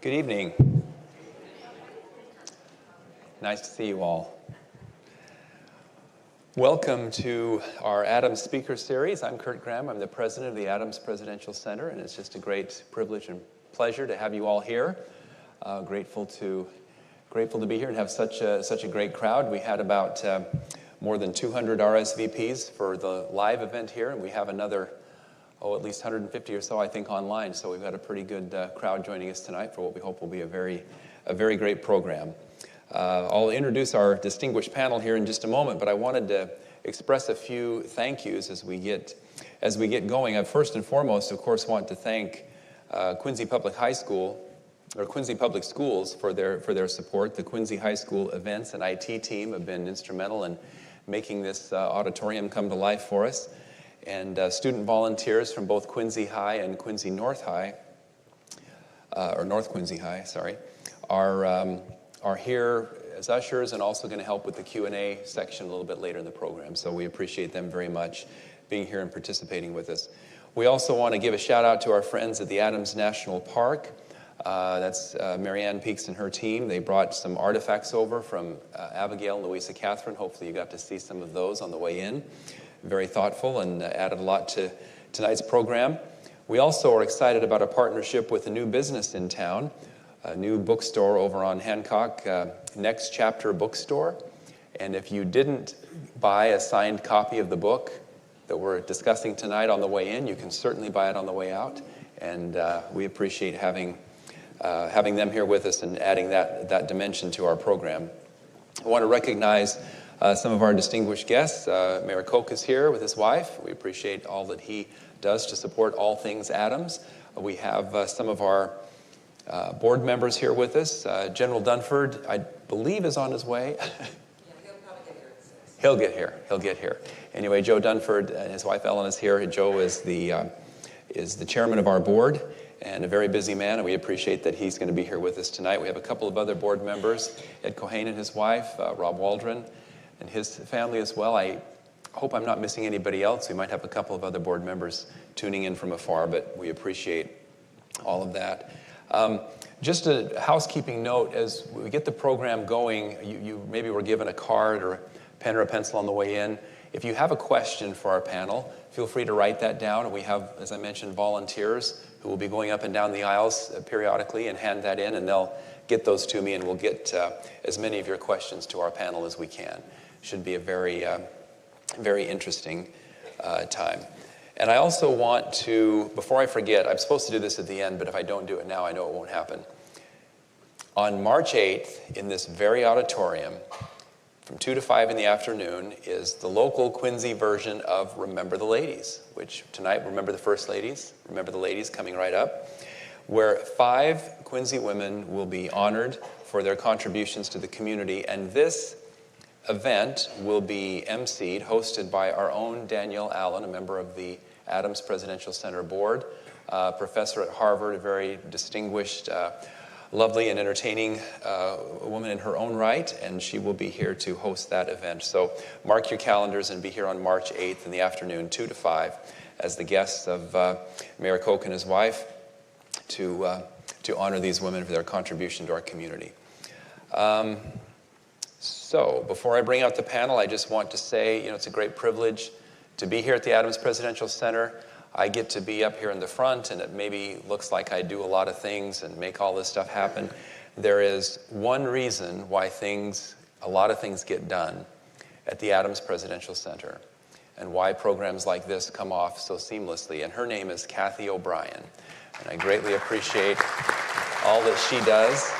Good evening. Nice to see you all. Welcome to our Adams Speaker Series. I'm Kurt Graham. I'm the president of the Adams Presidential Center, and it's just a great privilege and pleasure to have you all here. Grateful to be here and have such a great crowd. We had about more than 200 RSVPs for the live event here, and we have another at least 150 or so, I think, online. So we've got a pretty good crowd joining us tonight for what we hope will be a very great program. I'll introduce our distinguished panel here in just a moment, but I wanted to express a few thank yous as we get going. I first and foremost, of course, want to thank Quincy Public Schools for their support. The Quincy High School events and IT team have been instrumental in making this auditorium come to life for us. And student volunteers from both Quincy High and Quincy North High, or North Quincy High, sorry, are here as ushers and also going to help with the Q&A section a little bit later in the program. So we appreciate them very much being here and participating with us. We also want to give a shout out to our friends at the Adams National Park. That's Marianne Peaks and her team. They brought some artifacts over from Abigail and Louisa Catherine. Hopefully you got to see some of those on the way in. Very thoughtful and added a lot to tonight's program. We also are excited about a partnership with a new business in town, a new bookstore over on Hancock, Next Chapter Bookstore. And if you didn't buy a signed copy of the book that we're discussing tonight on the way in, you can certainly buy it on the way out. And we appreciate having them here with us and adding that dimension to our program. I want to recognize some of our distinguished guests. Mayor Koch is here with his wife. We appreciate all that he does to support all things Adams. We have some of our board members here with us. General Dunford, I believe, is on his way. Yeah, he'll probably get here. He'll get here. Anyway, Joe Dunford and his wife Ellen is here. Joe is the chairman of our board and a very busy man, and we appreciate that he's going to be here with us tonight. We have a couple of other board members, Ed Cohane and his wife, Rob Waldron, and his family as well. I hope I'm not missing anybody else. We might have a couple of other board members tuning in from afar, but we appreciate all of that. Just a housekeeping note, as we get the program going, you maybe were given a card or a pen or a pencil on the way in. If you have a question for our panel, feel free to write that down. We have, as I mentioned, volunteers who will be going up and down the aisles periodically and hand that in, and they'll get those to me, and we'll get as many of your questions to our panel as we can. Should be a very interesting time. And I also want to, before I forget, I'm supposed to do this at the end, but if I don't do it now, I know it won't happen. On March 8th, in this very auditorium, from 2 to 5 in the afternoon, is the local Quincy version of Remember the Ladies, which tonight, remember the First Ladies, Remember the Ladies coming right up, where 5 Quincy women will be honored for their contributions to the community. And this event will be emceed, hosted by our own Danielle Allen, a member of the Adams Presidential Center Board, professor at Harvard, a very distinguished, lovely and entertaining woman in her own right, and she will be here to host that event. So mark your calendars and be here on March 8th in the afternoon, 2 to 5, as the guests of Mayor Koch and his wife to honor these women for their contribution to our community. So before I bring out the panel, I just want to say, it's a great privilege to be here at the Adams Presidential Center. I get to be up here in the front, and it maybe looks like I do a lot of things and make all this stuff happen. There is one reason why a lot of things get done at the Adams Presidential Center, and why programs like this come off so seamlessly, and her name is Kathy O'Brien. And I greatly appreciate all that she does,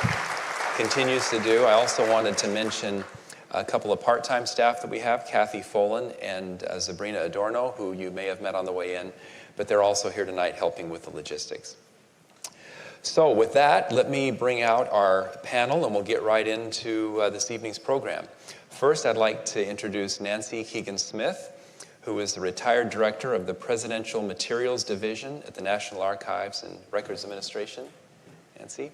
continues to do. I also wanted to mention a couple of part-time staff that we have, Kathy Folan and Sabrina Adorno, who you may have met on the way in, but they're also here tonight helping with the logistics. So with that, let me bring out our panel, and we'll get right into this evening's program. First, I'd like to introduce Nancy Keegan-Smith, who is the retired director of the Presidential Materials Division at the National Archives and Records Administration. Nancy?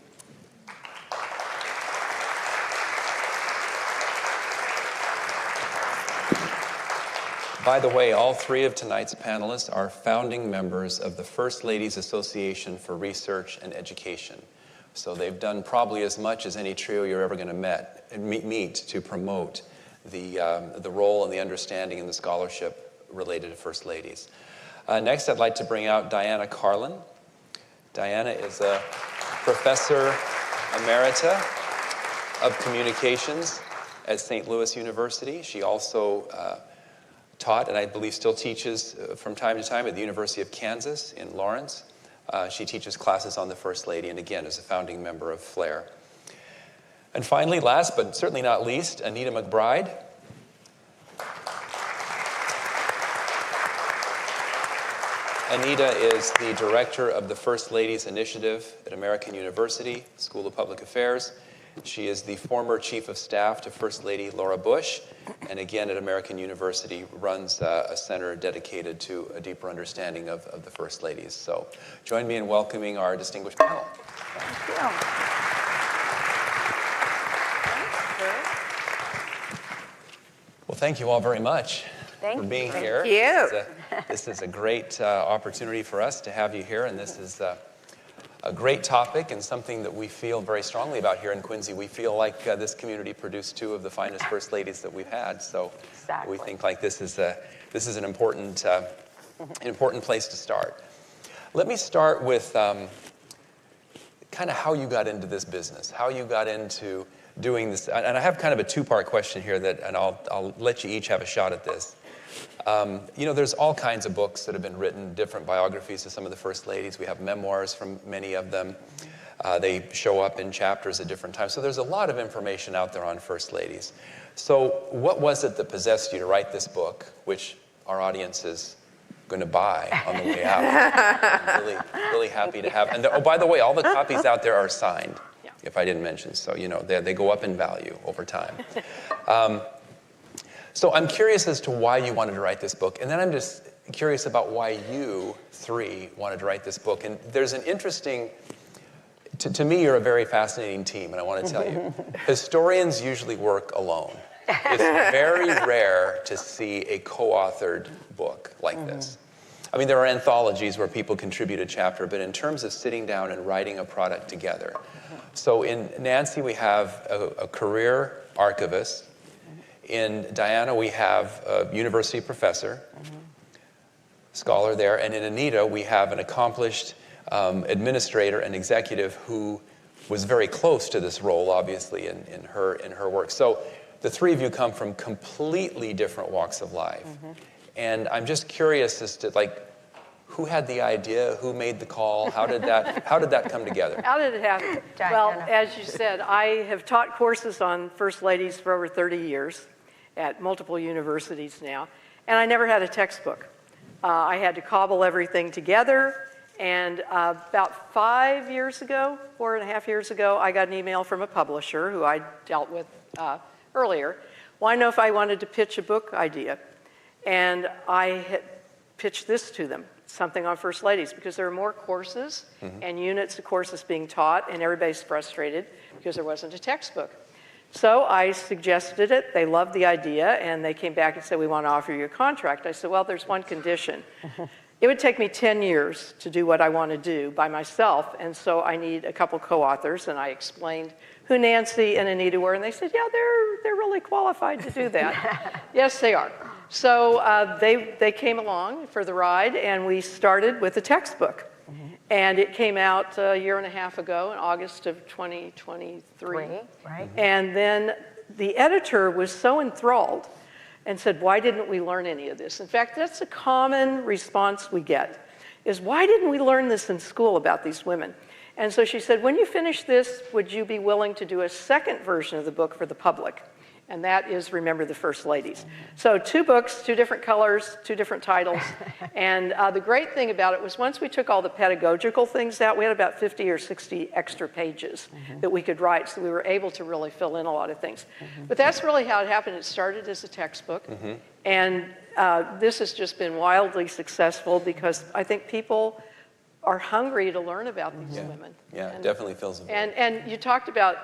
By the way, all three of tonight's panelists are founding members of the First Ladies Association for Research and Education, So they've done probably as much as any trio you're ever going to meet to promote the role and the understanding and the scholarship related to First Ladies. Next, I'd like to bring out Diana Carlin. Diana is a professor emerita of communications at St. Louis University. She also taught, and I believe still teaches from time to time, at the University of Kansas in Lawrence. She teaches classes on the First Lady, and again, is a founding member of FLAIR. And finally, last but certainly not least, Anita McBride. Anita is the director of the First Ladies Initiative at American University School of Public Affairs. She is the former chief of staff to First Lady Laura Bush, and again at American University runs a center dedicated to a deeper understanding of the First Ladies. So join me in welcoming our distinguished panel. Thank you. Well, thank you all very much for being here. Thank you. This is a great opportunity for us to have you here, and this is a great topic and something that we feel very strongly about here in Quincy. We feel like this community produced two of the finest First Ladies that we've had, so Exactly. we think like this is an important place to start. Let me start with kind of how you got into this business, how you got into doing this. And I have kind of a two-part question here and I'll let you each have a shot at this. There's all kinds of books that have been written, different biographies of some of the First Ladies. We have memoirs from many of them. They show up in chapters at different times. So there's a lot of information out there on First Ladies. So what was it that possessed you to write this book, which our audience is going to buy on the way out? I'm really, really happy to have. And by the way, all the copies out there are signed, if I didn't mention. So, they go up in value over time. So I'm curious as to why you wanted to write this book, and then I'm just curious about why you three wanted to write this book. And there's an interesting, to me, you're a very fascinating team, and I want to tell you, historians usually work alone. It's very rare to see a co-authored book like this. I mean, there are anthologies where people contribute a chapter, but in terms of sitting down and writing a product together. So in Nancy, we have a career archivist. In Diana, we have a university professor, scholar there. And in Anita, we have an accomplished administrator and executive who was very close to this role, obviously, in her work. So the three of you come from completely different walks of life. And I'm just curious as to, who had the idea? Who made the call? How did that come together? How did it happen? Well, as you said, I have taught courses on First Ladies for over 30 years at multiple universities now, and I never had a textbook. I had to cobble everything together, and about 5 years ago, 4.5 years ago, I got an email from a publisher who I dealt with earlier, wanted to know if I wanted to pitch a book idea. And I had pitched this to them, something on First Ladies, because there are more courses and units of courses being taught, and everybody's frustrated because there wasn't a textbook. So I suggested it. They loved the idea, and they came back and said, we want to offer you a contract. I said, well, there's one condition. It would take me 10 years to do what I want to do by myself, and so I need a couple co-authors, and I explained who Nancy and Anita were, and they said, yeah, they're really qualified to do that. Yes, they are. So they came along for the ride, and we started with a textbook. And it came out a year and a half ago in August of 2023. Right. And then the editor was so enthralled and said, why didn't we learn any of this? In fact, that's a common response we get, is why didn't we learn this in school about these women? And so she said, when you finish this, would you be willing to do a second version of the book for the public? And that is Remember the First Ladies. So 2 books, 2 different colors, 2 different titles. And the great thing about it was once we took all the pedagogical things out, we had about 50 or 60 extra pages that we could write, so we were able to really fill in a lot of things. But that's really how it happened. It started as a textbook. And this has just been wildly successful because I think people are hungry to learn about these women. Yeah, it definitely fills a void. And you talked about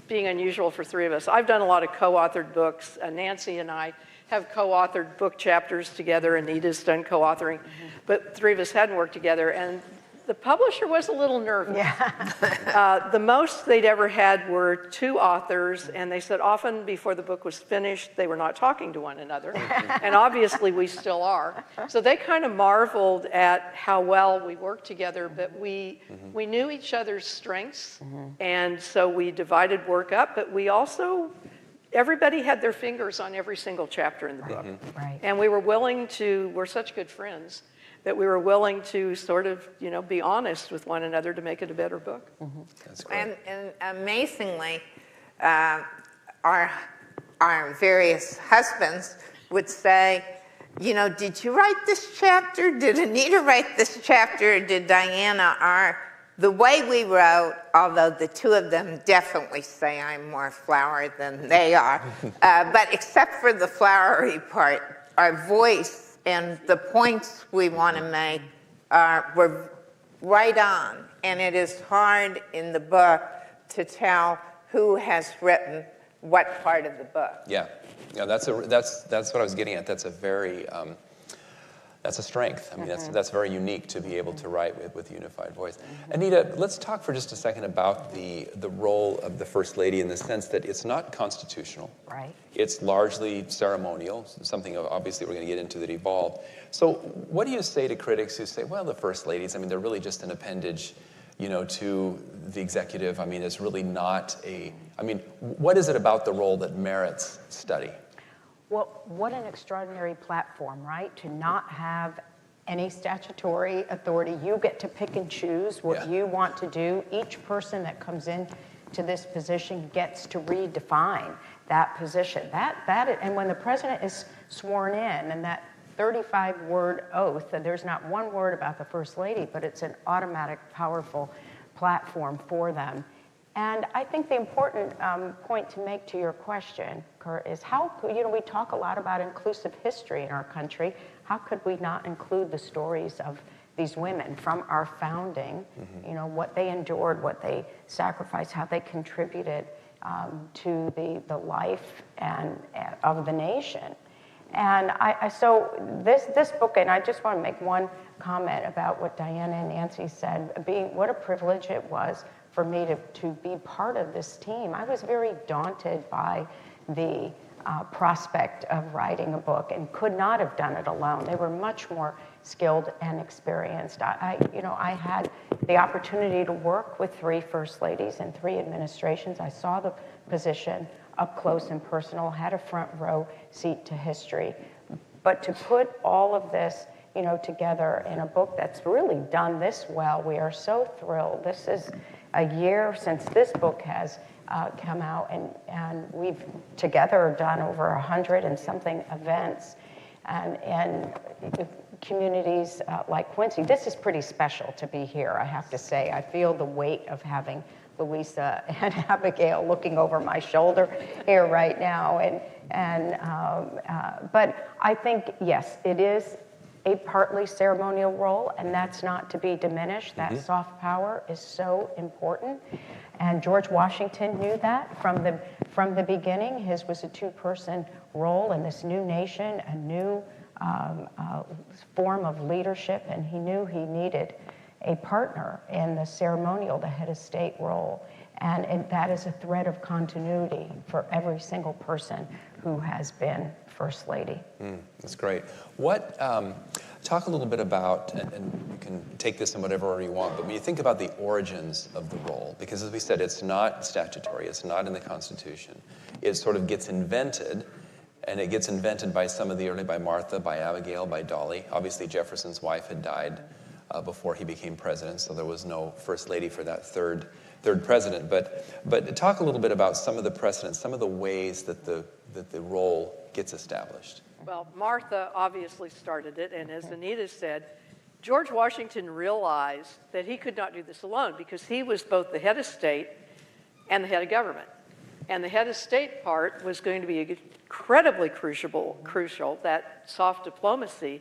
being unusual for 3 of us. I've done a lot of co-authored books. Nancy and I have co-authored book chapters together. Anita's done co-authoring. But 3 of us hadn't worked together. And The publisher was a little nervous. Yeah. The most they'd ever had were 2 authors, and they said often before the book was finished, they were not talking to one another. And obviously we still are. So they kind of marveled at how well we worked together, but we knew each other's strengths, and so we divided work up, but we also, everybody had their fingers on every single chapter in the book. Right. And we were willing to, we're such good friends, that we were willing to sort of, be honest with one another to make it a better book. That's great. And amazingly, our various husbands would say, did you write this chapter? Did Anita write this chapter? Did Diana? The way we wrote, although the 2 of them definitely say I'm more flowery than they are, but except for the flowery part, our voice and the points we want to make were right on. And it is hard in the book to tell who has written what part of the book. Yeah, that's what I was getting at. That's a very that's a strength. I mean, that's very unique to be able to write with unified voice. Anita, let's talk for just a second about the role of the First Lady in the sense that it's not constitutional. Right. It's largely ceremonial, something obviously we're going to get into that evolved. So what do you say to critics who say, well, the First Ladies, I mean, they're really just an appendage, to the executive. I mean, it's really not what is it about the role that merits study? Well, what an extraordinary platform, right? To not have any statutory authority. You get to pick and choose what you want to do. Each person that comes in to this position gets to redefine that position. And when the president is sworn in, and that 35-word oath, and there's not one word about the First Lady, but it's an automatic, powerful platform for them. And I think the important point to make to your question, Kurt, is how could, we talk a lot about inclusive history in our country. How could we not include the stories of these women from our founding, what they endured, what they sacrificed, how they contributed to the life of the nation. And so this book, and I just want to make one comment about what Diana and Nancy said, what a privilege it was for me to be part of this team. I was very daunted by the prospect of writing a book and could not have done it alone. They were much more skilled and experienced. I had the opportunity to work with 3 First Ladies and 3 administrations. I saw the position up close and personal, had a front row seat to history. But to put all of this together in a book that's really done this well, we are so thrilled. This is a year since this book has come out, and we've together done over 100 and something events and communities like Quincy. This is pretty special to be here, I have to say. I feel the weight of having Louisa and Abigail looking over my shoulder here right now. But I think, yes, it is a partly ceremonial role, and that's not to be diminished. That soft power is so important. And George Washington knew that from the beginning. His was a 2-person role in this new nation, a new form of leadership, and he knew he needed a partner in the ceremonial, the head of state role. And that is a thread of continuity for every single person who has been First Lady. That's great. Talk a little bit about, and you can take this in whatever order you want, but when you think about the origins of the role, because as we said, it's not statutory, it's not in the Constitution. It sort of gets invented, and it gets invented by some of the early, by Martha, by Abigail, by Dolly. Obviously, Jefferson's wife had died before he became president, so there was no First Lady for that third president. But talk a little bit about some of the precedents, some of the ways that the role gets established. Well, Martha obviously started it, and as Anita said, George Washington realized that he could not do this alone because he was both the head of state and the head of government. And the head of state part was going to be incredibly crucial, that soft diplomacy.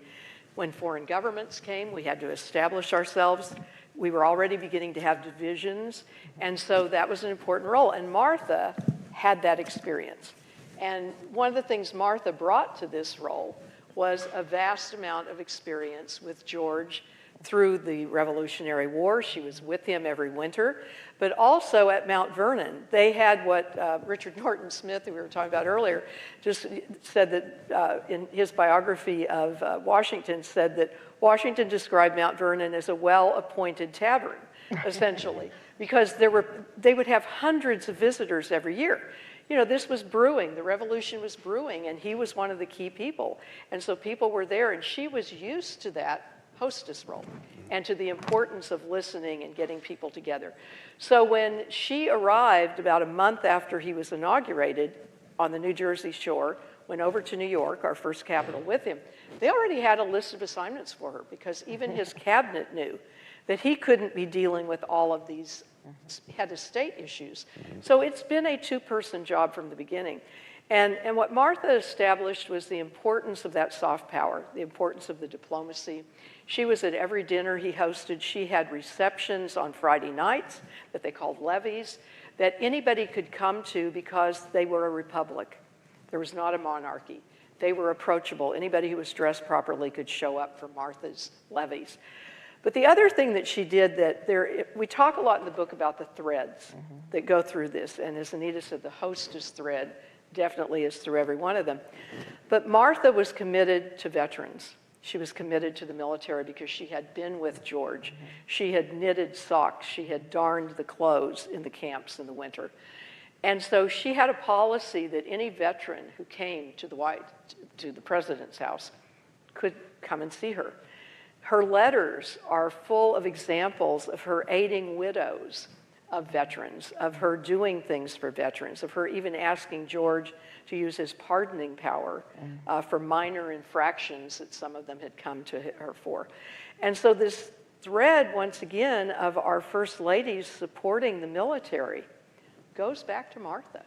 When foreign governments came, we had to establish ourselves. We were already beginning to have divisions, and so that was an important role. And Martha had that experience. And one of the things Martha brought to this role was a vast amount of experience with George through the Revolutionary War. She was with him every winter. But also at Mount Vernon, they had what Richard Norton Smith, who we were talking about earlier, just said that in his biography of Washington, said that Washington described Mount Vernon as a well-appointed tavern, essentially, because they would have hundreds of visitors every year. You know, this was brewing, the revolution was brewing, and he was one of the key people. And so people were there, and she was used to that hostess role and to the importance of listening and getting people together. So when she arrived about a month after he was inaugurated on the New Jersey shore, went over to New York, our first capital, with him, they already had a list of assignments for her, because even his cabinet knew that he couldn't be dealing with all of these head of state issues. So it's been a two-person job from the beginning. And what Martha established was the importance of that soft power, the importance of the diplomacy. She was at every dinner he hosted. She had receptions on Friday nights that they called levees, that anybody could come to because they were a republic. There was not a monarchy. They were approachable. Anybody who was dressed properly could show up for Martha's levees. But the other thing that she did we talk a lot in the book about the threads that go through this. And as Anita said, the hostess thread definitely is through every one of them. But Martha was committed to veterans. She was committed to the military because she had been with George. She had knitted socks. She had darned the clothes in the camps in the winter. And so she had a policy that any veteran who came to the president's house could come and see her. Her letters are full of examples of her aiding widows of veterans, of her doing things for veterans, of her even asking George to use his pardoning power for minor infractions that some of them had come to her for. And so this thread, once again, of our first ladies supporting the military goes back to Martha.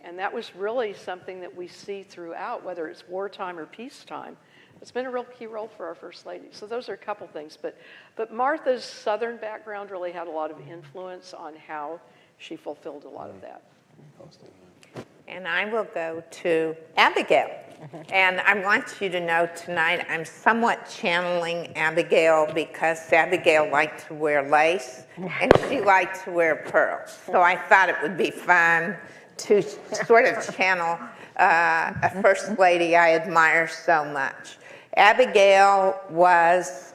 And that was really something that we see throughout, whether it's wartime or peacetime. It's been a real key role for our first ladies. So those are a couple things. But Martha's Southern background really had a lot of influence on how she fulfilled a lot of that. And I will go to Abigail. And I want you to know tonight I'm somewhat channeling Abigail because Abigail liked to wear lace and she liked to wear pearls. So I thought it would be fun to sort of channel a first lady I admire so much. Abigail was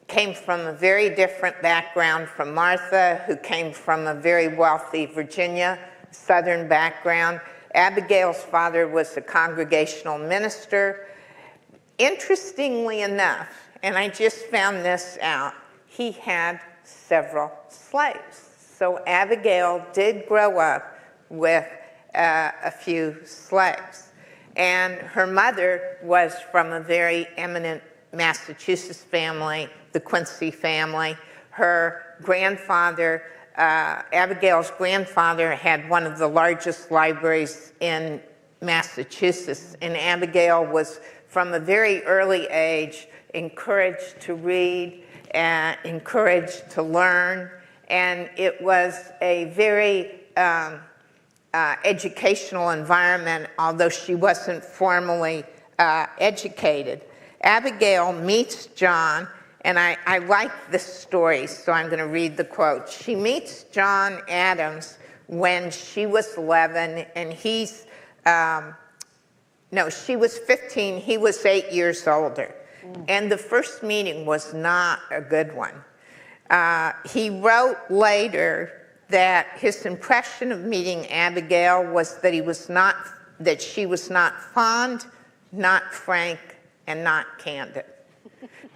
came from a very different background from Martha, who came from a very wealthy Virginia Southern background. Abigail's father was a congregational minister. Interestingly enough, and I just found this out, he had several slaves. So Abigail did grow up with a few slaves. And her mother was from a very eminent Massachusetts family, the Quincy family. Her grandfather, Abigail's grandfather, had one of the largest libraries in Massachusetts. And Abigail was, from a very early age, encouraged to read, encouraged to learn. And it was a very educational environment, although she wasn't formally educated. Abigail meets John, and I like this story, so I'm going to read the quote. She meets John Adams when she was 11, and she was 15, he was 8 years older. And the first meeting was not a good one. He wrote later that his impression of meeting Abigail was that she was not fond, not frank, and not candid.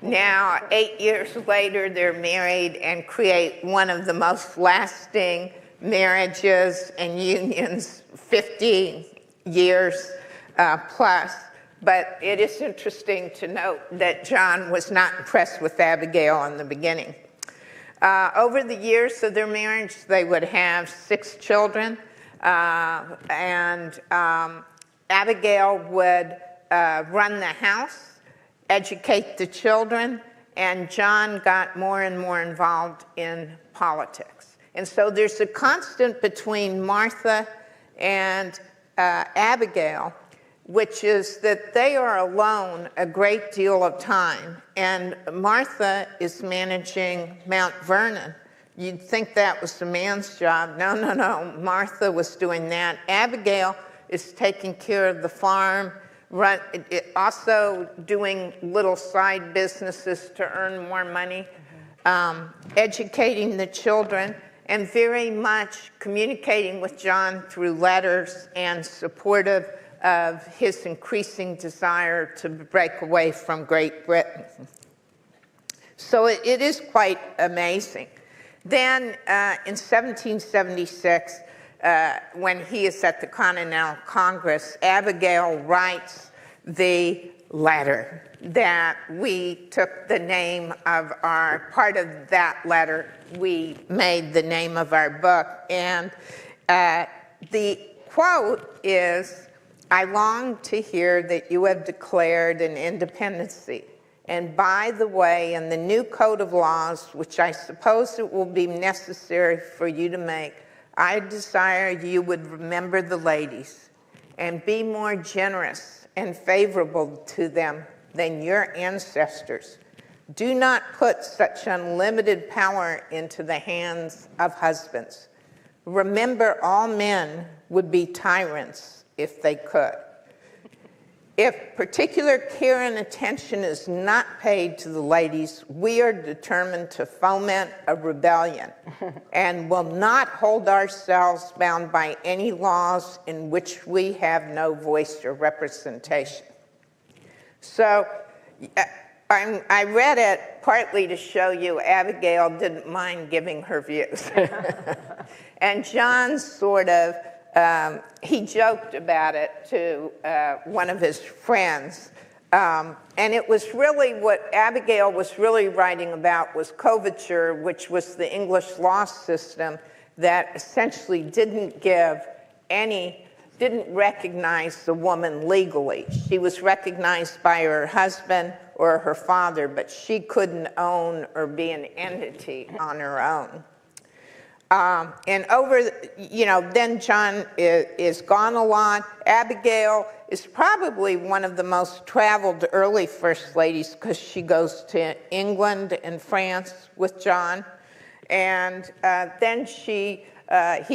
Now, 8 years later, they're married and create one of the most lasting marriages and unions, 50 years plus. But it is interesting to note that John was not impressed with Abigail in the beginning. Over the years of their marriage, they would have 6 children, and Abigail would run the house, educate the children, and John got more and more involved in politics. And so there's a constant between Martha and Abigail which is that they are alone a great deal of time, and Martha is managing Mount Vernon. You'd think that was the man's job. No, no, no. Martha was doing that. Abigail is taking care of the farm, also doing little side businesses to earn more money, educating the children, and very much communicating with John through letters and supportive of his increasing desire to break away from Great Britain. So it is quite amazing. Then in 1776, when he is at the Continental Congress, Abigail writes the letter that we took the name of our, part of that letter, we made the name of our book. And the quote is, "I long to hear that you have declared an independency. And by the way, in the new code of laws, which I suppose it will be necessary for you to make, I desire you would remember the ladies and be more generous and favorable to them than your ancestors. Do not put such unlimited power into the hands of husbands. Remember, all men would be tyrants if they could. If particular care and attention is not paid to the ladies, we are determined to foment a rebellion and will not hold ourselves bound by any laws in which we have no voice or representation." So I read it partly to show you Abigail didn't mind giving her views. And John sort of, he joked about it to one of his friends. And it was really what Abigail was really writing about was coverture, which was the English law system that essentially didn't recognize the woman legally. She was recognized by her husband or her father, but she couldn't own or be an entity on her own. And then John is gone a lot. Abigail is probably one of the most traveled early first ladies because she goes to England and France with John. And then he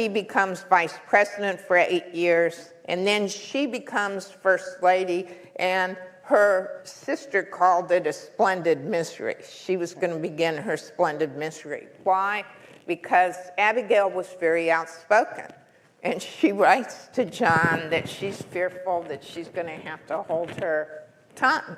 becomes vice president for 8 years. And then she becomes first lady, and her sister called it a splendid misery. She was going to begin her splendid misery. Why? Because Abigail was very outspoken, and she writes to John that she's fearful that she's going to have to hold her tongue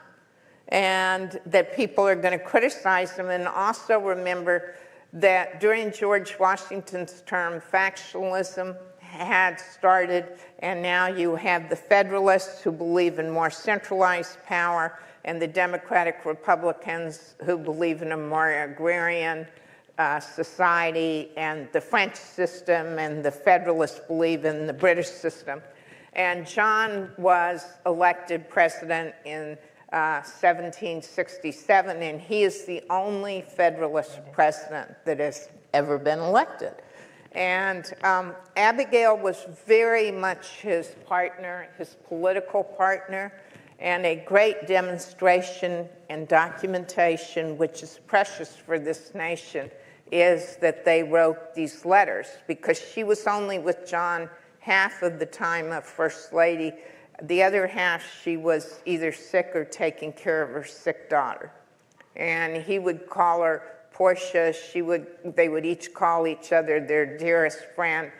and that people are going to criticize them. And also remember that during George Washington's term, factionalism had started, and now you have the Federalists who believe in more centralized power and the Democratic Republicans who believe in a more agrarian society, and the French system, and the Federalists believe in the British system. And John was elected president in 1767, and he is the only Federalist president that has ever been elected. And Abigail was very much his partner, his political partner, and a great demonstration and documentation, which is precious for this nation, is that they wrote these letters, because she was only with John half of the time of First Lady. The other half, she was either sick or taking care of her sick daughter. And he would call her Portia. They would each call each other their dearest friend.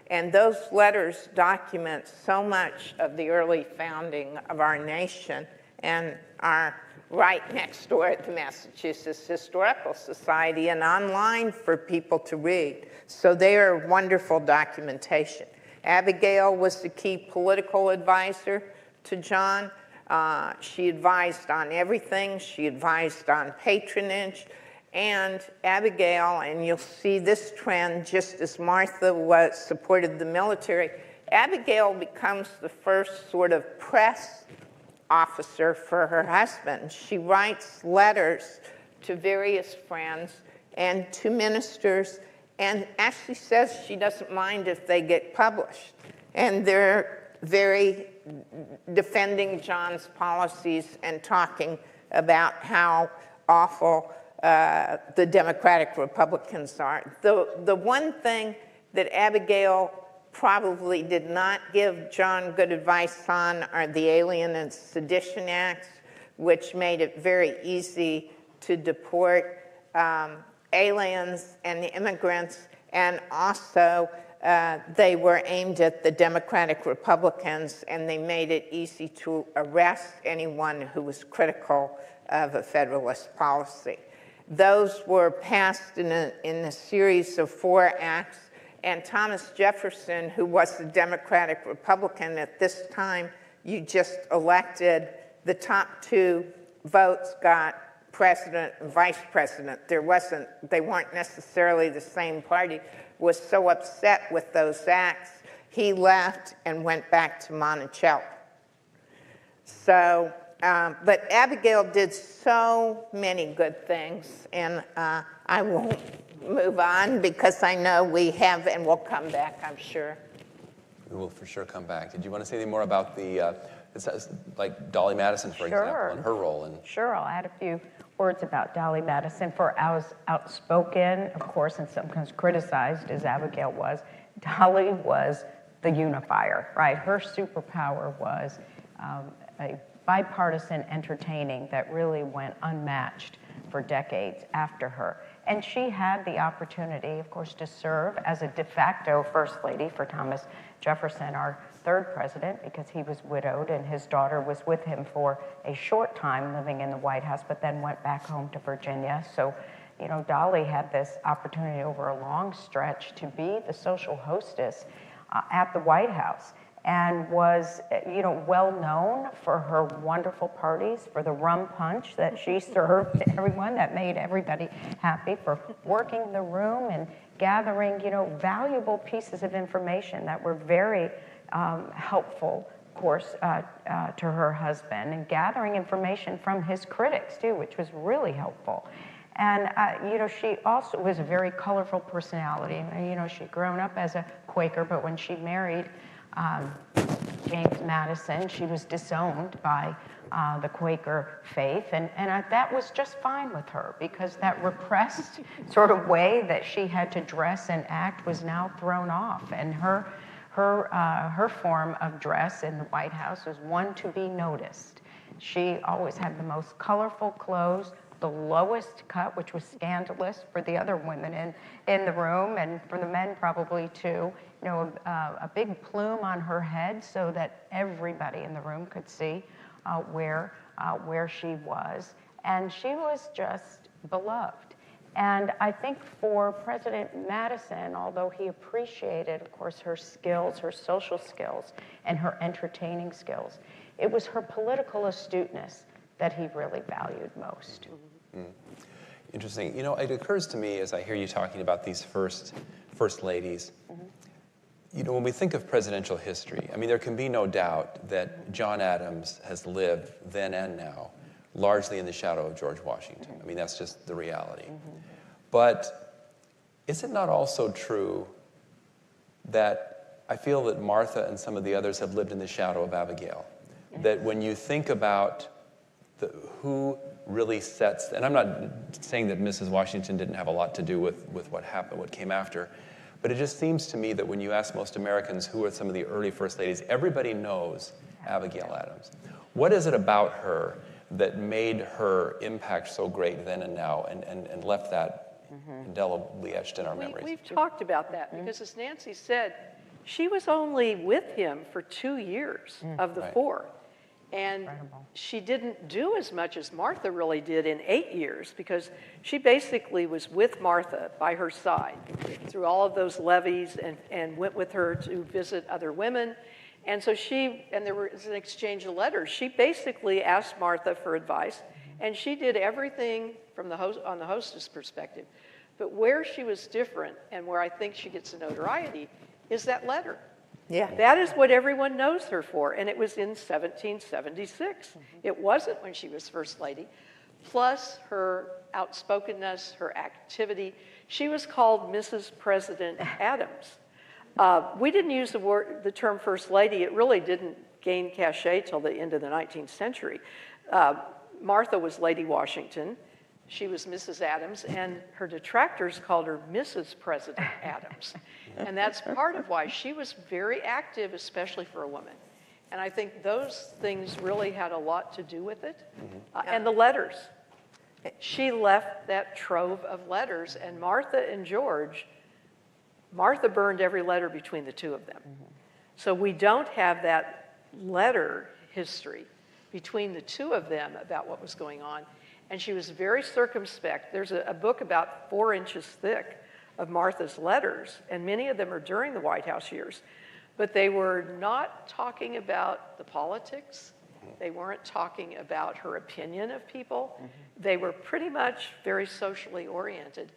And those letters document so much of the early founding of our nation and are right next door at the Massachusetts Historical Society and online for people to read. So they are wonderful documentation. Abigail was the key political advisor to John. She advised on everything. She advised on patronage. And Abigail, and you'll see this trend just as Martha supported the military, Abigail becomes the first sort of press officer for her husband. She writes letters to various friends and to ministers, and actually says she doesn't mind if they get published. And they're very defending John's policies and talking about how awful the Democratic Republicans are. The one thing that Abigail probably did not give John good advice on are the Alien and Sedition Acts, which made it very easy to deport aliens and immigrants, and also they were aimed at the Democratic Republicans, and they made it easy to arrest anyone who was critical of a Federalist policy. Those were passed in a series of 4 acts, and Thomas Jefferson, who was the Democratic Republican at this time, you just elected, the top 2 votes got president and vice president. They weren't necessarily the same party, was so upset with those acts, he left and went back to Monticello. So, but Abigail did so many good things, and I won't move on because I know we have, and we'll come back, I'm sure. We will for sure come back. Did you want to say anything more about the, like Dolly Madison, for example, and her role? Sure, I'll add a few words about Dolly Madison. For as outspoken, of course, and sometimes criticized as Abigail was, Dolly was the unifier, right? Her superpower was a bipartisan entertaining that really went unmatched for decades after her. And she had the opportunity, of course, to serve as a de facto First Lady for Thomas Jefferson, our 3rd president, because he was widowed and his daughter was with him for a short time living in the White House, but then went back home to Virginia. So, you know, Dolly had this opportunity over a long stretch to be the social hostess at the White House, and was, you know, well known for her wonderful parties, for the rum punch that she served to everyone that made everybody happy, for working the room and gathering, you know, valuable pieces of information that were very helpful, of course, to her husband, and gathering information from his critics too, which was really helpful. And, you know, she also was a very colorful personality. You know, she'd grown up as a Quaker, but when she married James Madison, she was disowned by the Quaker faith, and that was just fine with her, because that repressed sort of way that she had to dress and act was now thrown off, and her form of dress in the White House was one to be noticed. She always had the most colorful clothes, the lowest cut, which was scandalous for the other women in the room, and for the men probably too. You know, a big plume on her head so that everybody in the room could see where she was. And she was just beloved. And I think for President Madison, although he appreciated, of course, her skills, her social skills, and her entertaining skills, it was her political astuteness that he really valued most. Mm. Interesting. You know, it occurs to me as I hear you talking about these first ladies, you know, when we think of presidential history, I mean, there can be no doubt that John Adams has lived then and now largely in the shadow of George Washington. I mean, that's just the reality. But is it not also true that I feel that Martha and some of the others have lived in the shadow of Abigail? That when you think about who really sets, and I'm not saying that Mrs. Washington didn't have a lot to do with what happened, what came after, but it just seems to me that when you ask most Americans who are some of the early first ladies, everybody knows Abigail Adams. What is it about her that made her impact so great then and now, and left that indelibly etched in our memories? We've talked about that, because as Nancy said, she was only with him for 2 years of the 4. And she didn't do as much as Martha really did in 8 years, because she basically was with Martha by her side through all of those levees, and went with her to visit other women. And so there was an exchange of letters. She basically asked Martha for advice, and she did everything from on the hostess perspective. But where she was different, and where I think she gets the notoriety, is that letter. Yeah. That is what everyone knows her for, and it was in 1776. It wasn't when she was First Lady. Plus her outspokenness, her activity. She was called Mrs. President Adams. We didn't use the term First Lady. It really didn't gain cachet till the end of the 19th century. Martha was Lady Washington. She was Mrs. Adams, and her detractors called her Mrs. President Adams. And that's part of why she was very active, especially for a woman. And I think those things really had a lot to do with it. And the letters. She left that trove of letters, and Martha and George, Martha burned every letter between the two of them. So we don't have that letter history between the two of them about what was going on. And she was very circumspect. There's a book about 4 inches thick of Martha's letters, and many of them are during the White House years. But they were not talking about the politics. They weren't talking about her opinion of people. They were pretty much very socially oriented.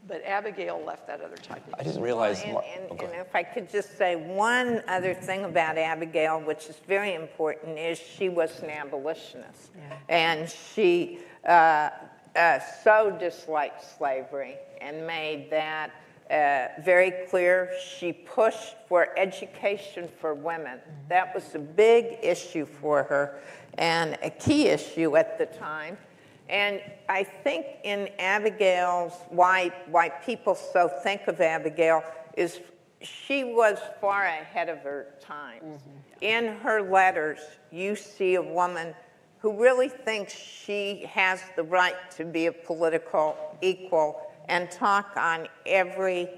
But Abigail left that other type. I didn't realize. And if I could just say one other thing about Abigail, which is very important, is she was an abolitionist. And she so disliked slavery and made that very clear. She pushed for education for women. That was a big issue for her and a key issue at the time. And I think in Abigail's, why people so think of Abigail is she was far ahead of her times. In her letters, you see a woman who really thinks she has the right to be a political equal and talk on every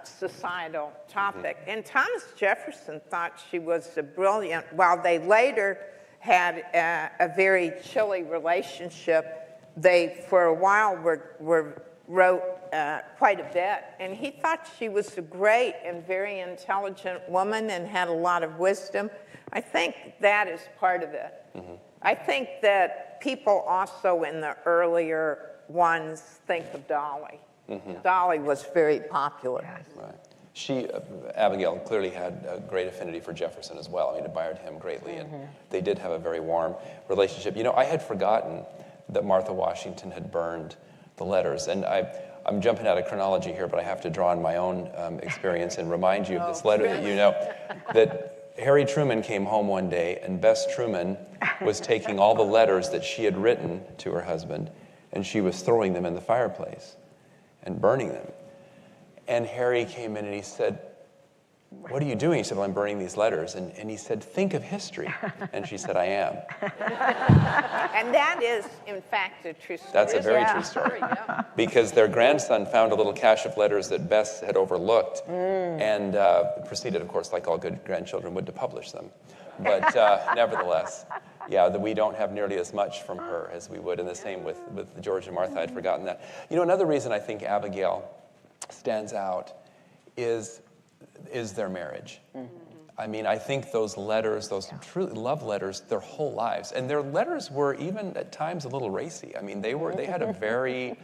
societal topic. And Thomas Jefferson thought she was a brilliant, while they later had a very chilly relationship. They, for a while, wrote quite a bit. And he thought she was a great and very intelligent woman and had a lot of wisdom. I think that is part of it. I think that people also in the earlier ones think of Dolly. Dolly was very popular. Right. She, Abigail, clearly had a great affinity for Jefferson as well. I mean, admired him greatly, and they did have a very warm relationship. You know, I had forgotten that Martha Washington had burned the letters, and I'm jumping out of chronology here, but I have to draw on my own experience and remind you of this letter that you know, that Harry Truman came home one day, and Bess Truman was taking all the letters that she had written to her husband, and she was throwing them in the fireplace and burning them. And Harry came in and he said, "What are you doing?" He said, "Well, I'm burning these letters." And he said, "Think of history." And she said, "I am." And that is, in fact, a true story. That's a very true story. Because their grandson found a little cache of letters that Bess had overlooked and proceeded, of course, like all good grandchildren would, to publish them. But nevertheless, yeah, that we don't have nearly as much from her as we would, and the same with George and Martha. I'd forgotten that. You know, another reason I think Abigail stands out is their marriage. I mean, I think those letters, those truly love letters, their whole lives, and their letters were even at times a little racy. I mean, they had a very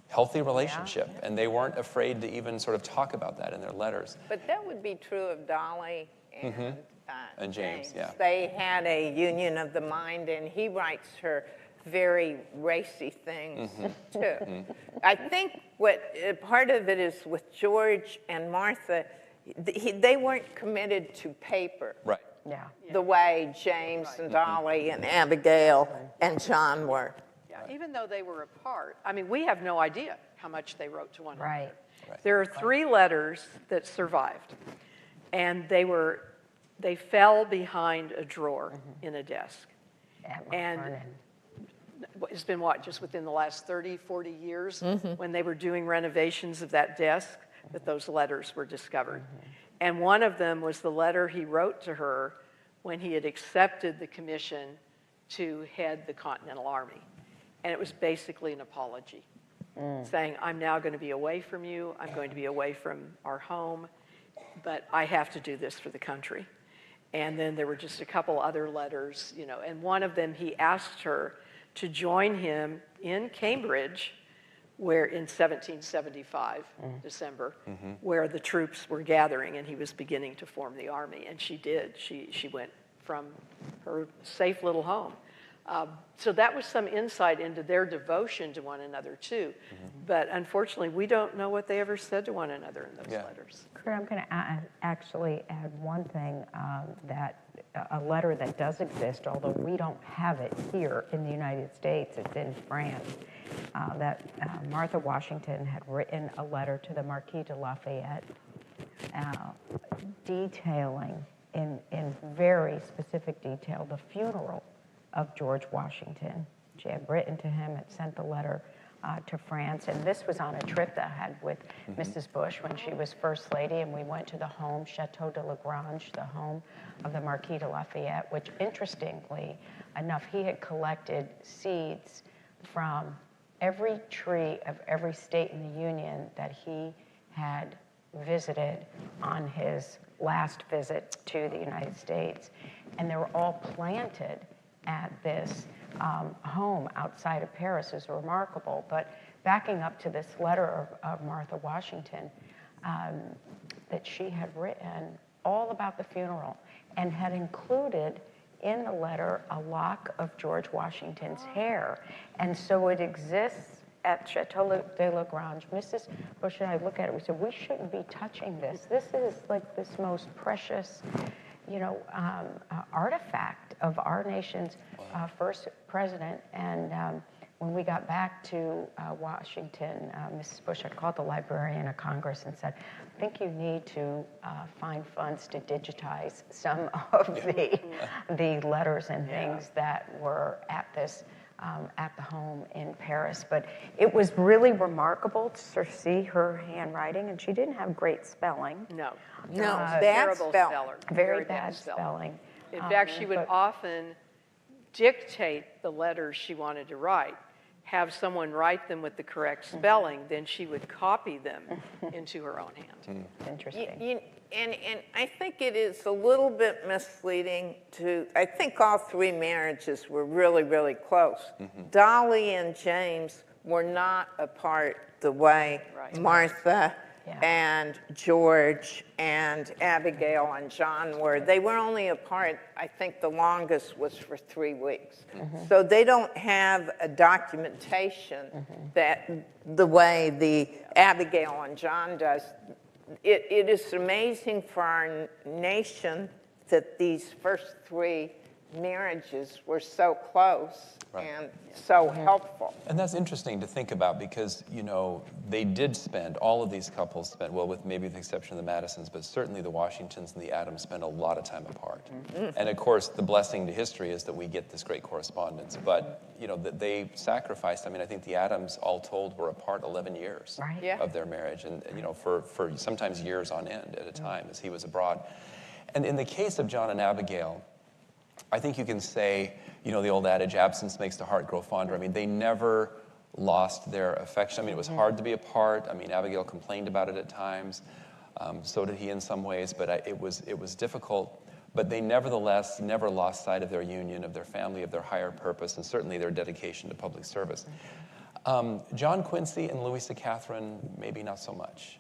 healthy relationship, and they weren't afraid to even sort of talk about that in their letters. But that would be true of Dolly and James. Yeah. They had a union of the mind, and he writes her very racy things too. I think what part of it is with George and Martha, they weren't committed to paper. Right. Yeah. The way James and Dolly and Abigail and John were. Yeah, even though they were apart, I mean, we have no idea how much they wrote to one another. Right. There are 3 letters that survived, and they fell behind a drawer in a desk. And it's been what, just within the last 30, 40 years, when they were doing renovations of that desk, that those letters were discovered. And one of them was the letter he wrote to her when he had accepted the commission to head the Continental Army. And it was basically an apology, saying, "I'm now going to be away from you, I'm going to be away from our home, but I have to do this for the country." And then there were just a couple other letters, you know, and one of them he asked her to join him in Cambridge, where in 1775, December, where the troops were gathering and he was beginning to form the army. And she did. She went from her safe little home So that was some insight into their devotion to one another, too. But unfortunately, we don't know what they ever said to one another in those letters. Kurt, I'm going to actually add one thing, that a letter that does exist, although we don't have it here in the United States, it's in France, that Martha Washington had written a letter to the Marquis de Lafayette detailing in very specific detail the funeral of George Washington. She had written to him and sent the letter to France, and this was on a trip that I had with Mrs. Bush when she was First Lady, and we went to the home, Chateau de la Grange, the home of the Marquis de Lafayette, which interestingly enough, he had collected seeds from every tree of every state in the Union that he had visited on his last visit to the United States. And they were all planted at this home outside of Paris. Is remarkable. But backing up to this letter of Martha Washington that she had written all about the funeral and had included in the letter a lock of George Washington's hair. And so it exists at Chateau de la Grange. Mrs. Bush and I look at it, we said, we shouldn't be touching this. This is like this most precious, artifact of our nation's first president. And when we got back to Washington, Mrs. Bush had called the Librarian of Congress and said, I think you need to find funds to digitize some of the letters and things that were at this at the home in Paris. But it was really remarkable to see her handwriting, and she didn't have great spelling. No, bad spelling. Very bad spelling. In fact, she would often dictate the letters she wanted to write, have someone write them with the correct spelling, then she would copy them into her own hand. Interesting. And I think it is a little bit misleading to, I think all three marriages were really, really close. Dolly and James were not apart the way Martha and George and Abigail and John were. They were only apart, I think the longest was for 3 weeks. So they don't have a documentation that the way the Abigail and John does. It is amazing for our nation that these first 3 marriages were so close and so helpful. And that's interesting to think about because, they did spend, all of these couples spent, well, with maybe the exception of the Madisons, but certainly the Washingtons and the Adams spent a lot of time apart. And of course, the blessing to history is that we get this great correspondence. But, that they sacrificed, I think the Adams all told were apart 11 years of their marriage. And, for sometimes years on end at a time as he was abroad. And in the case of John and Abigail, I think you can say, the old adage, absence makes the heart grow fonder. They never lost their affection. It was hard to be apart. Abigail complained about it at times. So did he in some ways, but it was difficult. But they nevertheless never lost sight of their union, of their family, of their higher purpose, and certainly their dedication to public service. John Quincy and Louisa Catherine, maybe not so much.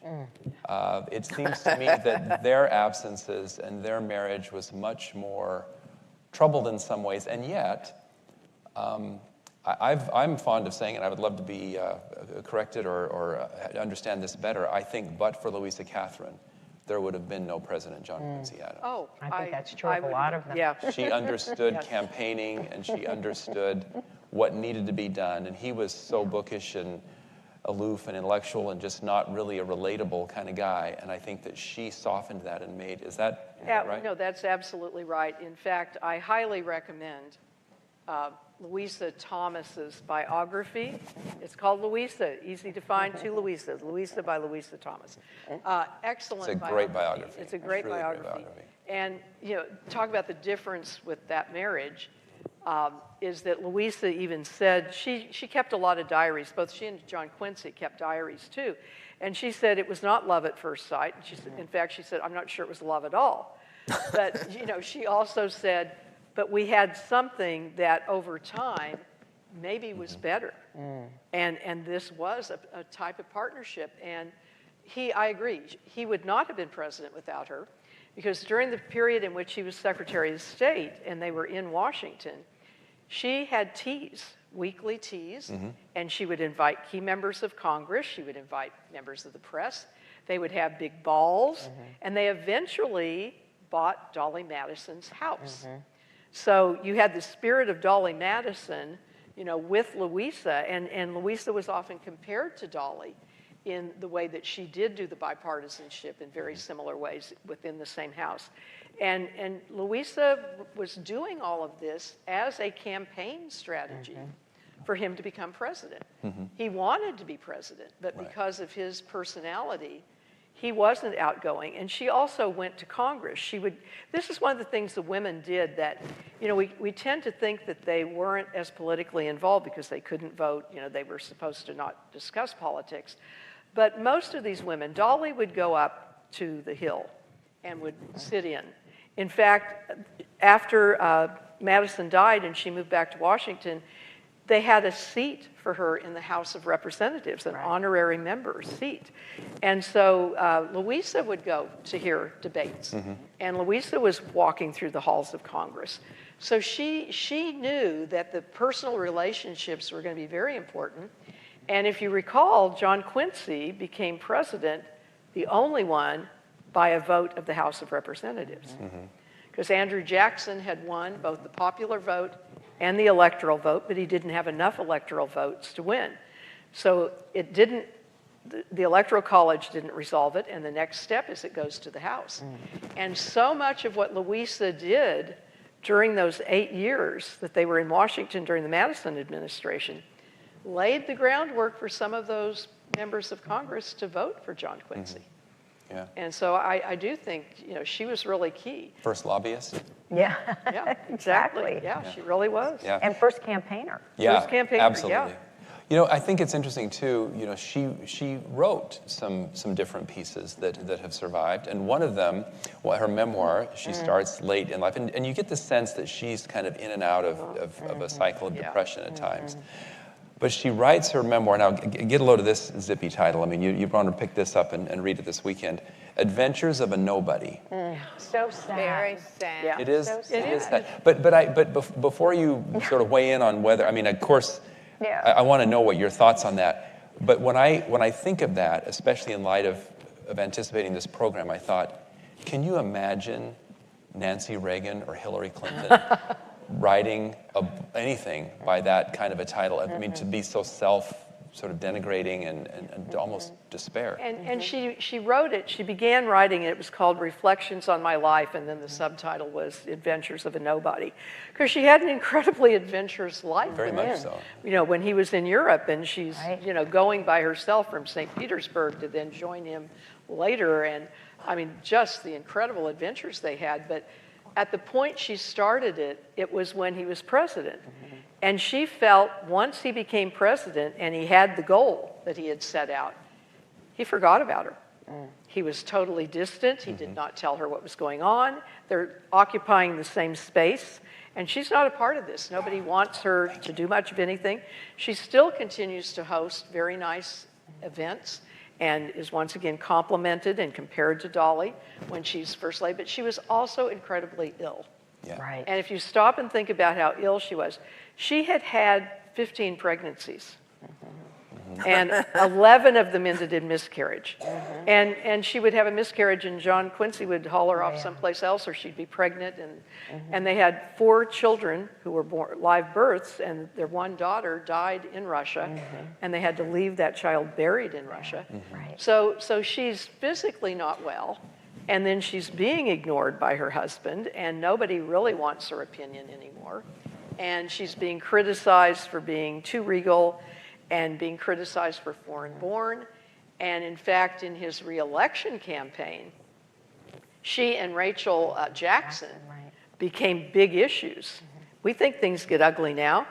It seems to me that their absences and their marriage was much more troubled in some ways, and yet, I'm fond of saying, and I would love to be corrected or understand this better, I think but for Louisa Catherine, there would have been no President John Quincy Adams. Oh, I think that's true of a lot of them. Yeah. She understood campaigning, and she understood what needed to be done, and he was so bookish and aloof and intellectual and just not really a relatable kind of guy, and I think that she softened that and is that right? No, that's absolutely right. In fact, I highly recommend Louisa Thomas's biography. It's called Louisa, easy to find, 2 Louisas, Louisa by Louisa Thomas. Excellent It's a great biography. It's a great biography. And, talk about the difference with that marriage. Is that Louisa even said, she kept a lot of diaries, both she and John Quincy kept diaries too. And she said it was not love at first sight. She said, in fact, she said, I'm not sure it was love at all. But, she also said, but we had something that over time maybe was better. And this was a type of partnership. And I agree, he would not have been president without her, because during the period in which he was Secretary of State and they were in Washington, she had teas, weekly teas, and she would invite key members of Congress, she would invite members of the press, they would have big balls, and they eventually bought Dolly Madison's house. So you had the spirit of Dolly Madison, you know, with Louisa, and Louisa was often compared to Dolly in the way that she did do the bipartisanship in very similar ways within the same house. And Louisa was doing all of this as a campaign strategy for him to become president. He wanted to be president, but because of his personality, he wasn't outgoing. And she also went to Congress. This is one of the things the women did that, you know, we tend to think that they weren't as politically involved because they couldn't vote. You know, they were supposed to not discuss politics. But most of these women, Dolly would go up to the Hill and would sit in. In fact, after Madison died and she moved back to Washington, they had a seat for her in the House of Representatives, an honorary member seat. And so Louisa would go to hear debates. And Louisa was walking through the halls of Congress. So she knew that the personal relationships were going to be very important. And if you recall, John Quincy became president, the only one, by a vote of the House of Representatives. Because Andrew Jackson had won both the popular vote and the electoral vote, but he didn't have enough electoral votes to win. So the Electoral College didn't resolve it, and the next step is it goes to the House. And so much of what Louisa did during those 8 years that they were in Washington during the Madison administration laid the groundwork for some of those members of Congress to vote for John Quincy. Yeah. And so I do think, you know, she was really key. First lobbyist? Yeah, Yeah, exactly. Yeah, she really was. Yeah. And first campaigner. Yeah, First campaigner, absolutely. yeah. You know, I think it's interesting too, you know, she wrote some different pieces that have survived, and one of them, her memoir, she starts late in life, and you get the sense that she's kind of in and out of a cycle of depression at times. But she writes her memoir. Now, get a load of this zippy title. I mean, you want to pick this up and read it this weekend. Adventures of a Nobody. So sad. Very sad. Yeah. It is. So It is sad. sad. But before you sort of weigh in on whether, I mean, of course, I want to know what your thoughts on that. But when I think of that, especially in light of anticipating this program, I thought, can you imagine Nancy Reagan or Hillary Clinton writing anything by that kind of a title? I mean, to be so sort of denigrating and almost despair. And she wrote it, she began writing it, it was called Reflections on My Life, and then the subtitle was Adventures of a Nobody. Because she had an incredibly adventurous life. Very much so. You know, when he was in Europe and she's, you know, going by herself from St. Petersburg to then join him later, and I mean, just the incredible adventures they had. But at the point she started it, it was when he was president. And she felt once he became president and he had the goal that he had set out, he forgot about her. He was totally distant. He did not tell her what was going on. They're occupying the same space. And she's not a part of this. Nobody wants her to do much of anything. She still continues to host very nice events and is once again complimented and compared to Dolly when she's first lady. But she was also incredibly ill. Yeah. Right. And if you stop and think about how ill she was, she had had 15 pregnancies. And 11 of them ended in miscarriage. And she would have a miscarriage and John Quincy would haul her off someplace else, or she'd be pregnant. And they had 4 children who were born live births, and their one daughter died in Russia, and they had to leave that child buried in Russia. So she's physically not well. And then she's being ignored by her husband, and nobody really wants her opinion anymore. And she's being criticized for being too regal and being criticized for foreign-born. And in fact, in his re-election campaign, she and Rachel Jackson became big issues. We think things get ugly now,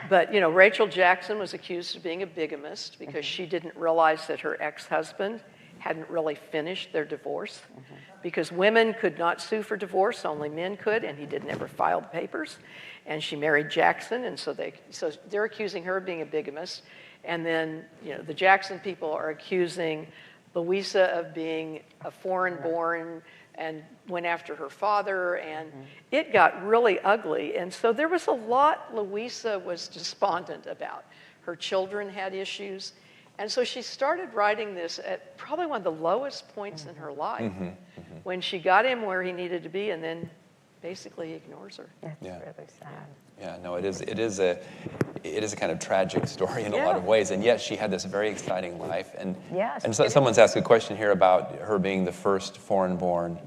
but you know, Rachel Jackson was accused of being a bigamist because she didn't realize that her ex-husband hadn't really finished their divorce, because women could not sue for divorce, only men could, and he didn't ever file the papers. And she married Jackson, and so they're accusing her of being a bigamist. And then, you know, the Jackson people are accusing Louisa of being a foreign-born and went after her father, and it got really ugly. And so there was a lot Louisa was despondent about. Her children had issues. And so she started writing this at probably one of the lowest points in her life, when she got him where he needed to be, and then basically ignores her. That's really sad. Yeah, no, it is a kind of tragic story in a lot of ways, and yet she had this very exciting life. And so someone's asked a question here about her being the first foreign-born.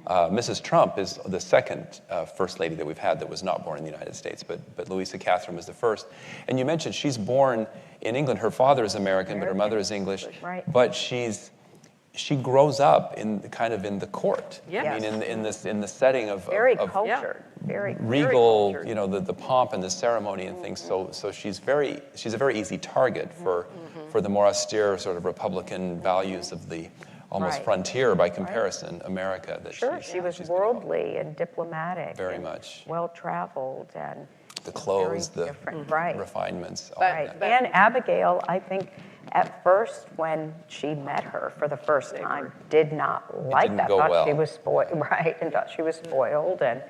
Mrs. Trump is the second first lady that we've had that was not born in the United States, but Louisa Catherine was the first. And you mentioned she's born in England. Her father is American, but her mother is English. Right. But she grows up in the court. Yes. I mean, in the setting of Very cultured. Very regal, very you know, the pomp and the ceremony and things. So she's a very easy target for the more austere sort of Republican values of the almost frontier by comparison, America. That she was worldly and diplomatic. Very much. Well-traveled and the clothes, the different. refinements. All Right. that. And Abigail, I think, at first, when she met her for the first time, did not like didn't that. go Thought well. she was spoiled, and thought she was spoiled, and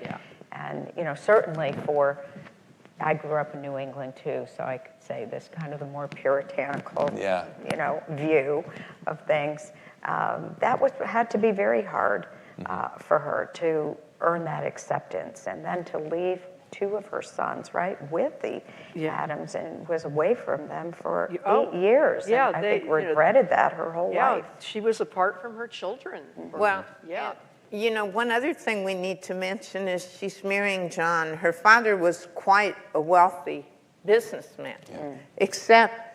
you know, certainly I grew up in New England too, so I could say this kind of the more puritanical, you know, view of things. That had to be very hard for her to earn that acceptance, and then to leave two of her sons, right, with the Adams, and was away from them for 8 years. Yeah, and I think regretted that her whole life. She was apart from her children. Well, you know, one other thing we need to mention is she's marrying John. Her father was quite a wealthy businessman, except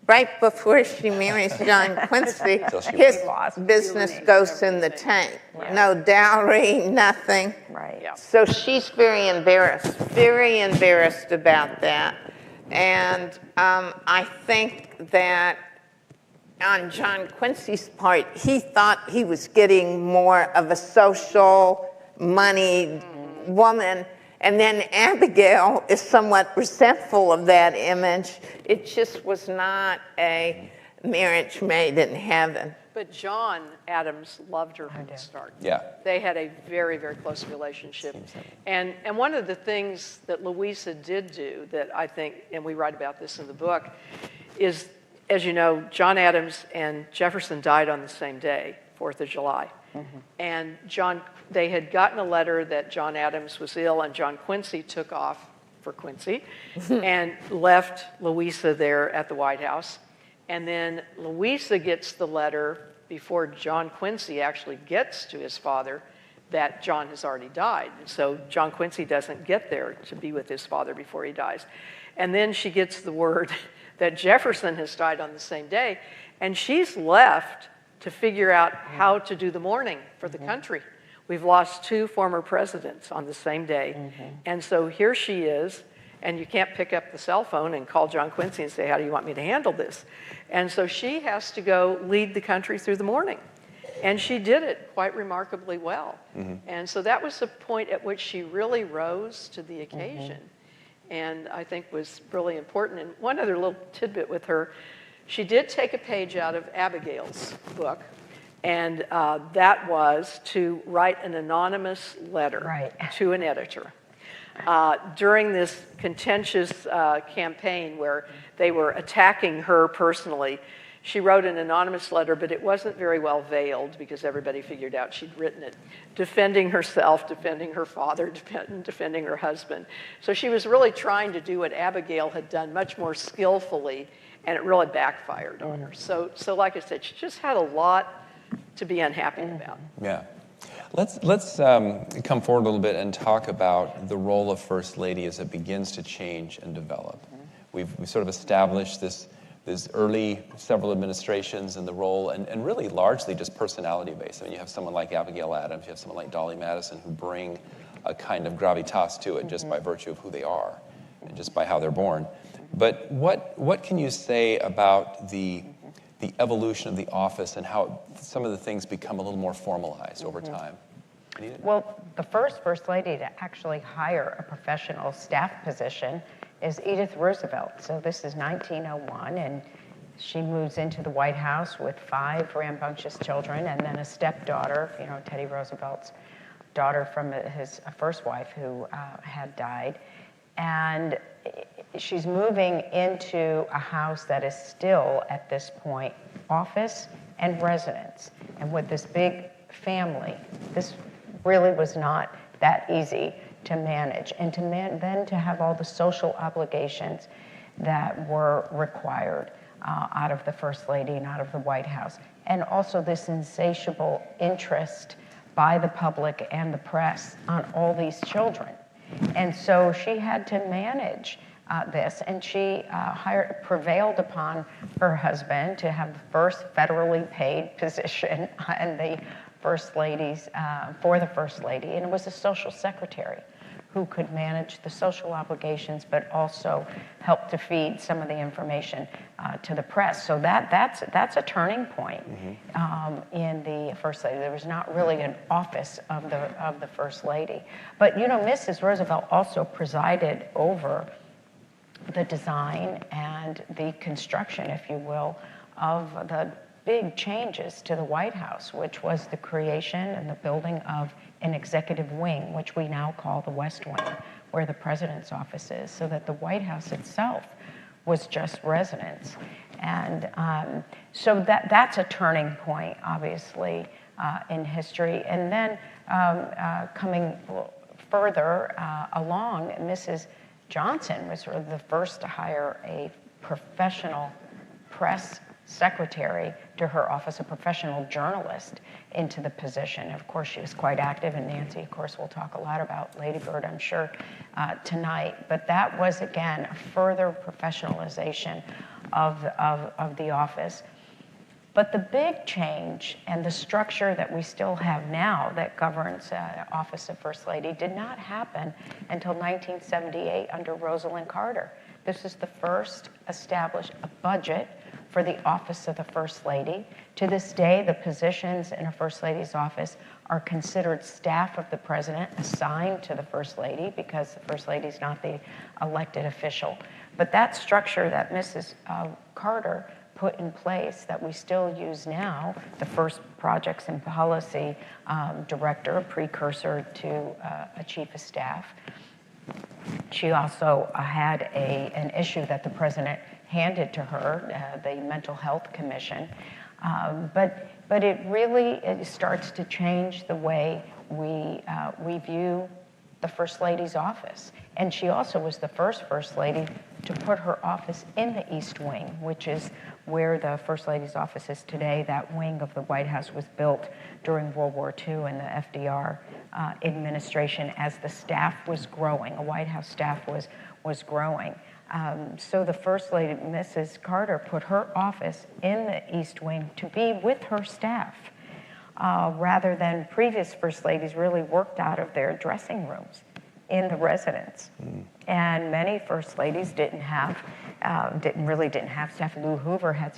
right before she marries John Quincy, his business goes in the tank. No dowry, nothing. Right. So she's very embarrassed about that. And I think that on John Quincy's part, he thought he was getting more of a social, moneyed woman. And then Abigail is somewhat resentful of that image. It just was not a marriage made in heaven. But John Adams loved her from the start. Yeah. They had a very, very close relationship. And one of the things that Louisa did do that I think, and we write about this in the book, is, as you know, John Adams and Jefferson died on the same day, 4th of July. And they had gotten a letter that John Adams was ill, and John Quincy took off for Quincy and left Louisa there at the White House. And then Louisa gets the letter before John Quincy actually gets to his father that John has already died. So John Quincy doesn't get there to be with his father before he dies. And then she gets the word that Jefferson has died on the same day, and she's left to figure out how to do the mourning for the country. We've lost 2 former presidents on the same day. And so here she is, and you can't pick up the cell phone and call John Quincy and say, how do you want me to handle this? And so she has to go lead the country through the mourning. And she did it quite remarkably well. And so that was the point at which she really rose to the occasion, and I think was really important. And one other little tidbit with her, she did take a page out of Abigail's book, and that was to write an anonymous letter to an editor. During this contentious campaign where they were attacking her personally, she wrote an anonymous letter, but it wasn't very well veiled because everybody figured out she'd written it, defending herself, defending her father, defending her husband. So she was really trying to do what Abigail had done much more skillfully, and it really backfired on her. So like I said, she just had a lot to be unhappy about. Yeah. Let's come forward a little bit and talk about the role of First Lady as it begins to change and develop. We've sort of established this early several administrations and the role, and really largely just personality-based. I mean, you have someone like Abigail Adams, you have someone like Dolly Madison who bring a kind of gravitas to it just by virtue of who they are and just by how they're born. But what can you say about the evolution of the office and how some of the things become a little more formalized over time? Well, the first lady to actually hire a professional staff position is Edith Roosevelt. So this is 1901, She moves into the White House with 5 rambunctious children and then a stepdaughter, you know, Teddy Roosevelt's daughter from his first wife who had died. And she's moving into a house that is still, at this point, office and residence. And with this big family, this really was not that easy to manage. And then to have all the social obligations that were required out of the First Lady and out of the White House. And also this insatiable interest by the public and the press on all these children. And so she had to manage this, and she prevailed upon her husband to have the first federally paid position in the First Lady's, for the First Lady, and it was a social secretary who could manage the social obligations, but also help to feed some of the information to the press. So that's a turning point in the First Lady. There was not really an office of the First Lady. But you know, Mrs. Roosevelt also presided over the design and the construction, if you will, of the big changes to the White House, which was the creation and the building of an executive wing, which we now call the West Wing, where the president's office is, so that the White House itself was just residence. And so that's a turning point, obviously, in history. And then coming further along, Mrs. Johnson was sort of the first to hire a professional press secretary to her office, a professional journalist, into the position. Of course, she was quite active, and Nancy, of course, will talk a lot about Lady Bird, I'm sure, tonight. But that was, again, a further professionalization of the office. But the big change and the structure that we still have now that governs Office of First Lady did not happen until 1978 under Rosalind Carter. This is the first established a budget for the Office of the First Lady. To this day, the positions in a First Lady's office are considered staff of the President assigned to the First Lady because the First Lady is not the elected official. But that structure that Mrs. Carter put in place that we still use now, the first projects and policy director, a precursor to a chief of staff. She also had an issue that the President handed to her, the Mental Health Commission. But it really starts to change the way we view the First Lady's office. And she also was the first Lady to put her office in the East Wing, which is where the First Lady's office is today. That wing of the White House was built during World War II and the FDR administration as the staff was growing. A White House staff was growing. So the First Lady, Mrs. Carter, put her office in the East Wing to be with her staff, rather than previous First Ladies really worked out of their dressing rooms in the residence. And many First Ladies didn't have staff. Lou Hoover had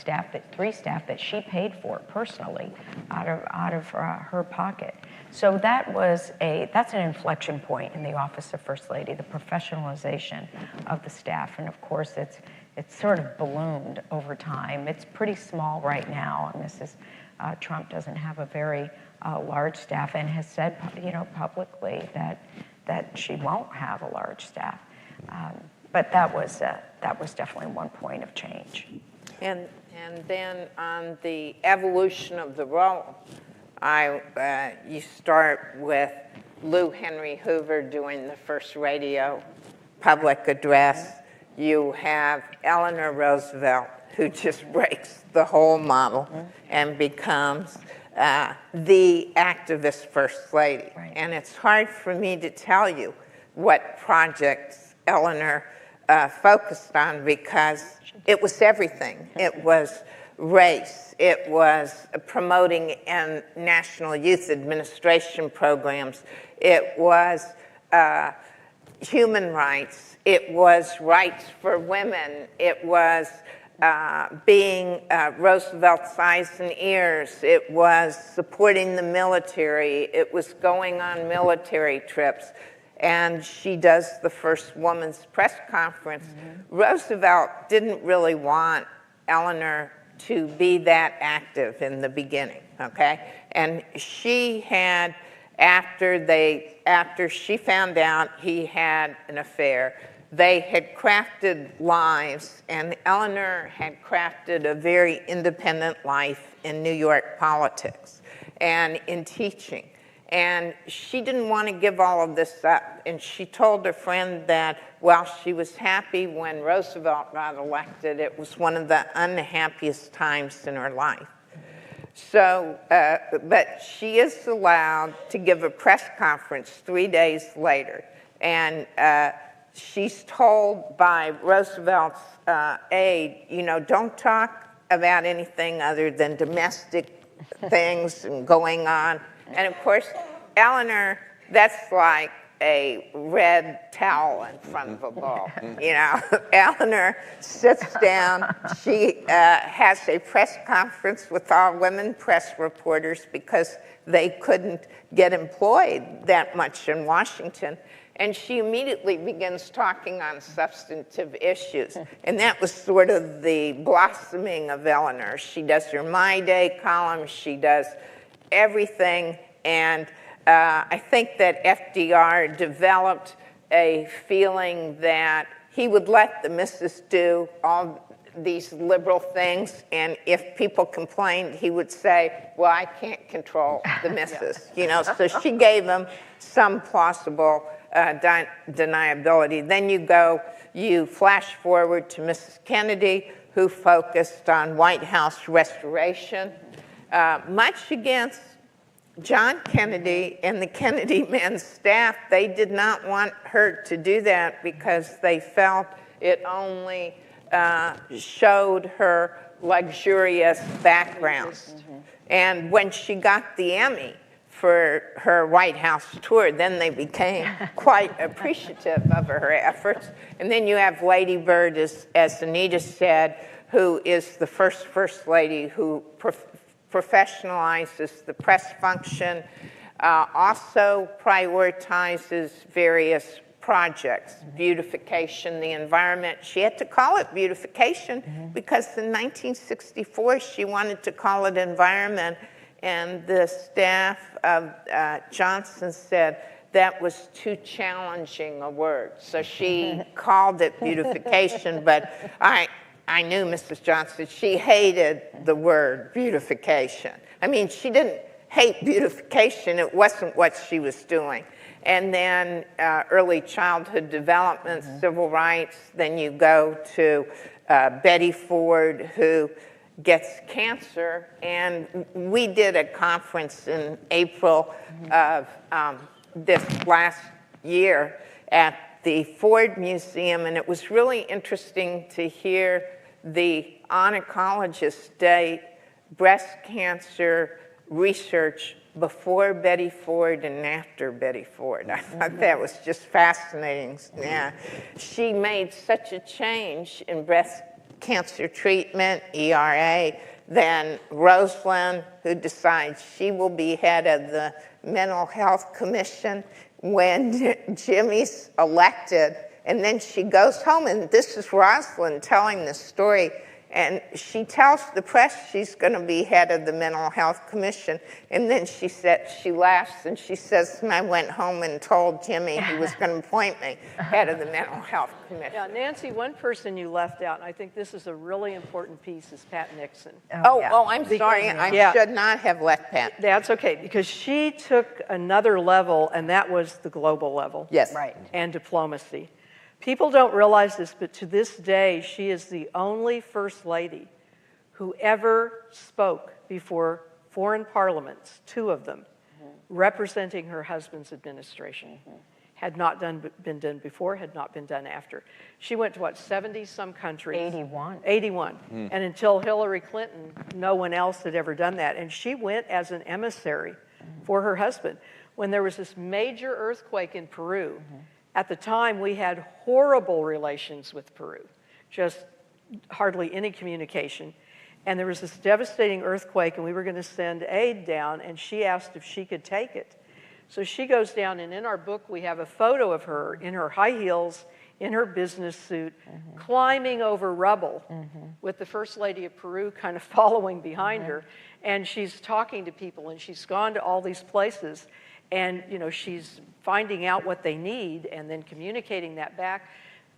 three staff that she paid for personally out of her pocket. So that's an inflection point in the Office of First Lady, the professionalization of the staff. And of course, it's sort of ballooned over time. It's pretty small right now, and Mrs. Trump doesn't have a very large staff and has said, publicly that she won't have a large staff. But that was definitely one point of change. And then on the evolution of the role, you start with Lou Henry Hoover doing the first radio public address. You have Eleanor Roosevelt, who just breaks the whole model and becomes the activist First Lady. Right. And it's hard for me to tell you what projects Eleanor focused on because it was everything. It was race. It was promoting national youth administration programs. It was human rights. It was rights for women. It was being Roosevelt's eyes and ears. It was supporting the military. It was going on military trips. And she does the first woman's press conference. Roosevelt didn't really want Eleanor to be that active in the beginning, okay? And she had, after she found out he had an affair, they had crafted lives, and Eleanor had crafted a very independent life in New York politics and in teaching. And she didn't want to give all of this up. And she told her friend that while she was happy when Roosevelt got elected, it was one of the unhappiest times in her life. So, but she is allowed to give a press conference 3 days later. And she's told by Roosevelt's aide, you know, don't talk about anything other than domestic things and going on. And of course, Eleanor, that's like a red towel in front of a bull. You know, Eleanor sits down. She has a press conference with all women press reporters because they couldn't get employed that much in Washington. And she immediately begins talking on substantive issues. And that was sort of the blossoming of Eleanor. She does her My Day column. She does everything. And I think that FDR developed a feeling that he would let the missus do all these liberal things, and if people complained, he would say, well, I can't control the missus. You know, so she gave him some plausible deniability. Then you flash forward to Mrs. Kennedy, who focused on White House restoration, much against John Kennedy and the Kennedy men's staff. They did not want her to do that because they felt it only showed her luxurious background. And when she got the Emmy for her White House tour, then they became quite appreciative of her efforts. And then you have Lady Bird, as Anita said, who is the first lady who professionalizes the press function, also prioritizes various projects, beautification, the environment. She had to call it beautification because in 1964 she wanted to call it environment, and the staff of Johnson said that was too challenging a word. So she called it beautification, but I knew Mrs. Johnson, she hated the word beautification. I mean, she didn't hate beautification, it wasn't what she was doing. And then early childhood development, civil rights, then you go to Betty Ford, who gets cancer, and we did a conference in April of this last year at the Ford Museum, and it was really interesting to hear the oncologist state breast cancer research before Betty Ford and after Betty Ford. I thought that was just fascinating. Yeah. She made such a change in breast cancer treatment, ERA, then Rosalynn, who decides she will be head of the Mental Health Commission when Jimmy's elected. And then she goes home, and this is Rosalynn telling the story, and she tells the press she's going to be head of the Mental Health Commission. And then she laughs, and she says, and I went home and told Jimmy he was going to appoint me head of the Mental Health Commission. Yeah, Nancy, one person you left out, and I think this is a really important piece, is Pat Nixon. I'm sorry. I should not have left Pat. That's okay, because she took another level, and that was the global level. Yes. Right. And diplomacy. People don't realize this, but to this day, she is the only First Lady who ever spoke before foreign parliaments, 2 of them, representing her husband's administration. Had not been done before, had not been done after. She went to, 70-some countries? 81. 81. And until Hillary Clinton, no one else had ever done that. And she went as an emissary for her husband. When there was this major earthquake in Peru, at the time, we had horrible relations with Peru, just hardly any communication. And there was this devastating earthquake, and we were going to send aid down, and she asked if she could take it. So she goes down, and in our book, we have a photo of her in her high heels in her business suit, climbing over rubble with the First Lady of Peru kind of following behind her. And she's talking to people, and she's gone to all these places, and she's finding out what they need and then communicating that back.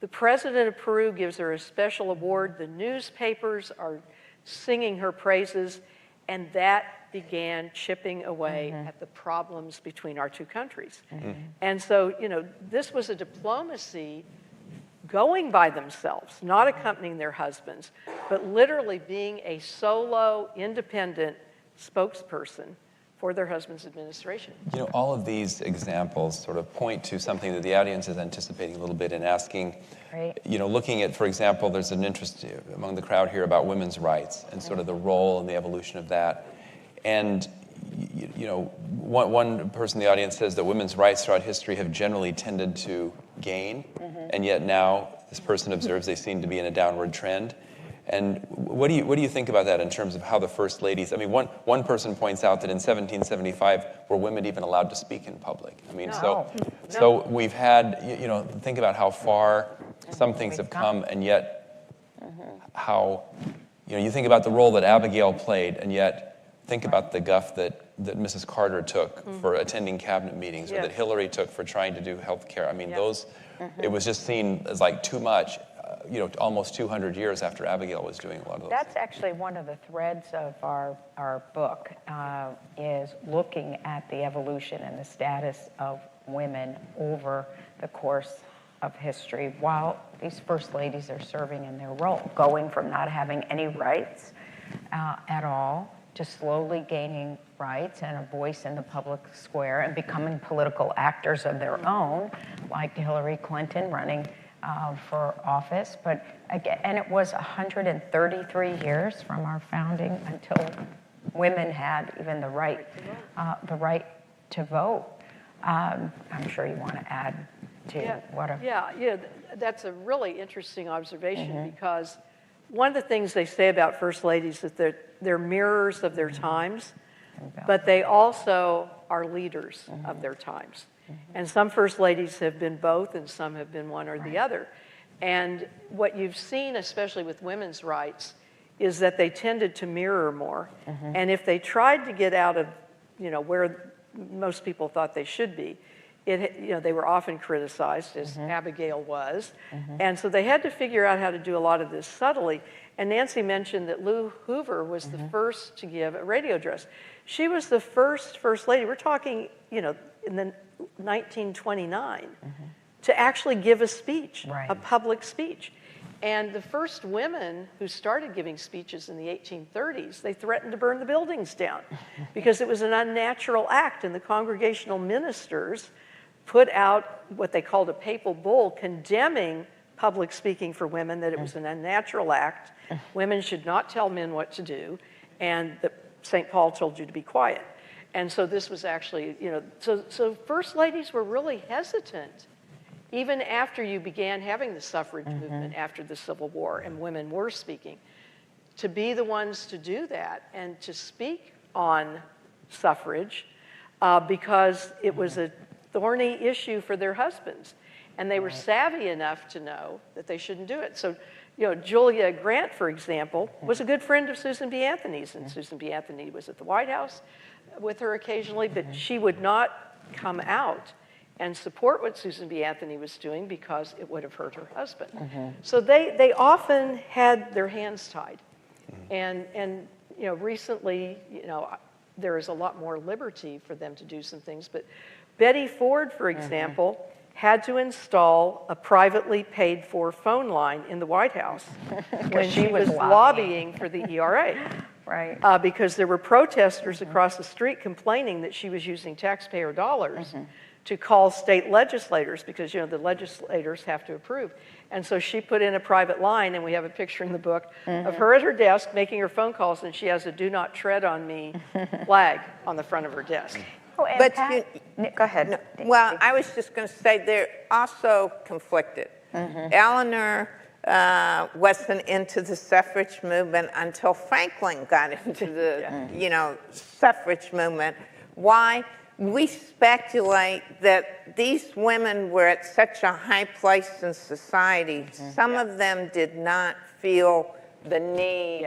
The president of Peru gives her a special award. The newspapers are singing her praises, and that began chipping away at the problems between our two countries. And so, this was a diplomacy going by themselves, not accompanying their husbands, but literally being a solo, independent spokesperson for their husband's administration. All of these examples sort of point to something that the audience is anticipating a little bit and asking, looking at, for example, there's an interest among the crowd here about women's rights and sort of the role and the evolution of that. And, one person in the audience says that women's rights throughout history have generally tended to gain, and yet now this person observes they seem to be in a downward trend. And what do you think about that in terms of how the first ladies? I mean, one person points out that in 1775 were women even allowed to speak in public. I mean, so we've had think about how far some things have come, and yet how you think about the role that Abigail played, and yet think about the guff that Mrs. Carter took for attending cabinet meetings, or that Hillary took for trying to do health care. I mean, those it was just seen as like too much. Almost 200 years after Abigail was doing a lot of those. That's actually one of the threads of our book, is looking at the evolution and the status of women over the course of history while these first ladies are serving in their role, going from not having any rights at all to slowly gaining rights and a voice in the public square and becoming political actors of their own, like Hillary Clinton running for office. But again, and it was 133 years from our founding until women had even the right to vote. I'm sure you want to add to what a... That's a really interesting observation, because one of the things they say about first ladies is that they're mirrors of their times, but they also are leaders of their times. And some first ladies have been both, and some have been one or the other. And what you've seen, especially with women's rights, is that they tended to mirror more. And if they tried to get out of, where most people thought they should be, they were often criticized, as Abigail was. And so they had to figure out how to do a lot of this subtly. And Nancy mentioned that Lou Hoover was the first to give a radio address. She was the first lady. We're talking, in the 1929, to actually give a speech, a public speech. And the first women who started giving speeches in the 1830s, they threatened to burn the buildings down because it was an unnatural act, and the congregational ministers put out what they called a papal bull condemning public speaking for women, that it was an unnatural act, women should not tell men what to do, and that St. Paul told you to be quiet. And so this was actually, so first ladies were really hesitant, even after you began having the suffrage movement after the Civil War and women were speaking, to be the ones to do that and to speak on suffrage because it was a thorny issue for their husbands. And they were savvy enough to know that they shouldn't do it. So, Julia Grant, for example, was a good friend of Susan B. Anthony's, and Susan B. Anthony was at the White House with her occasionally, but she would not come out and support what Susan B. Anthony was doing because it would have hurt her husband. So they often had their hands tied. And recently, there is a lot more liberty for them to do some things. But Betty Ford, for example, had to install a privately paid for phone line in the White House when she was lobbying for the ERA. Because there were protesters across the street complaining that she was using taxpayer dollars to call state legislators, because the legislators have to approve. And so she put in a private line, and we have a picture in the book of her at her desk making her phone calls, and she has a "Do Not Tread on Me" flag on the front of her desk. But go ahead. No, well, I was just going to say they're also conflicted. Eleanor wasn't into the suffrage movement until Franklin got into the suffrage movement. Why? we speculate that these women were at such a high place in society. Some of them did not feel the need.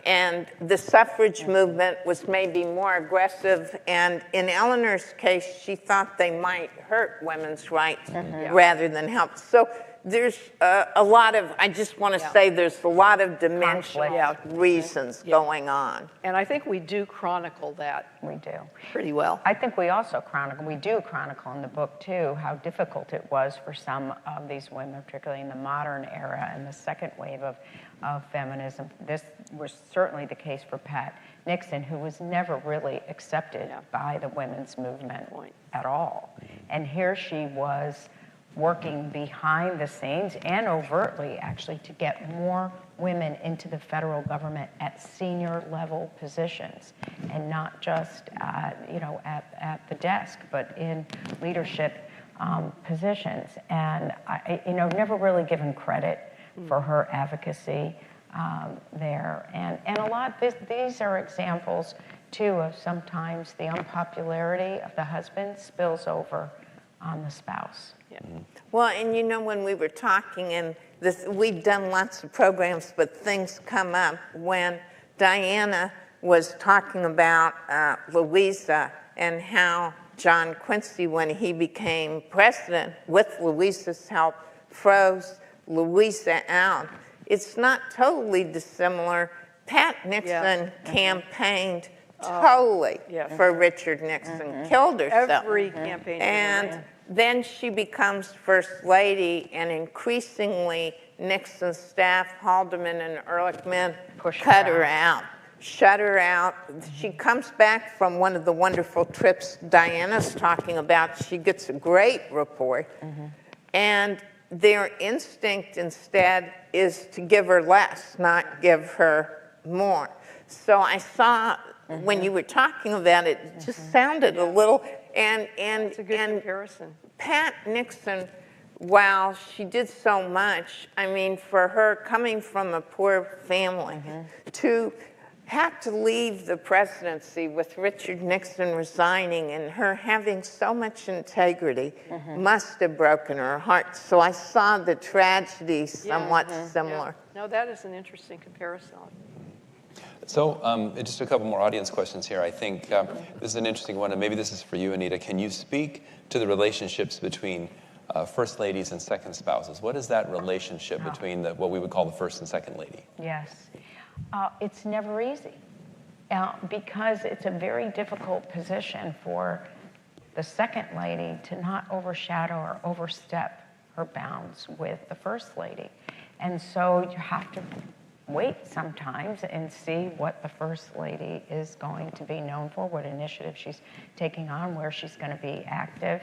And the suffrage movement was maybe more aggressive. And in Eleanor's case, she thought they might hurt women's rights rather than help. So there's a lot of, I just want to say there's a lot of dimensional reasons going on. And I think we do chronicle that. We do. Pretty well. I think we also we do chronicle in the book too, how difficult it was for some of these women, particularly in the modern era and the second wave of feminism. This was certainly the case for Pat Nixon, who was never really accepted by the women's movement at all. And here she was working behind the scenes and overtly, actually, to get more women into the federal government at senior level positions, and not just at the desk, but in leadership positions. And never really given credit for her advocacy there. And a lot, these are examples too of sometimes the unpopularity of the husband spills over on the spouse. Well, and when we were talking, and we've done lots of programs, but things come up. When Diana was talking about Louisa and how John Quincy, when he became president, with Louisa's help, froze Louisa out. It's not totally dissimilar. Pat Nixon campaigned totally for Richard Nixon, killed herself. Every campaign. And then she becomes First Lady, and increasingly Nixon's staff, Haldeman and Ehrlichman, cut her out, shut her out. She comes back from one of the wonderful trips Diana's talking about. She gets a great report. And their instinct instead is to give her less, not give her more. So I saw, when you were talking about it, it just sounded a little, and it's a good comparison. Pat Nixon, while she did so much, I mean, for her coming from a poor family to have to leave the presidency with Richard Nixon resigning and her having so much integrity must have broken her heart. So I saw the tragedy somewhat similar. No, that is an interesting comparison. So just a couple more audience questions here. I think this is an interesting one, and maybe this is for you, Anita. Can you speak to the relationships between first ladies and second spouses? What is that relationship between what we would call the first and second lady? Yes. It's never easy because it's a very difficult position for the second lady to not overshadow or overstep her bounds with the first lady. And so you have to wait sometimes and see what the first lady is going to be known for, what initiative she's taking on, where she's going to be active,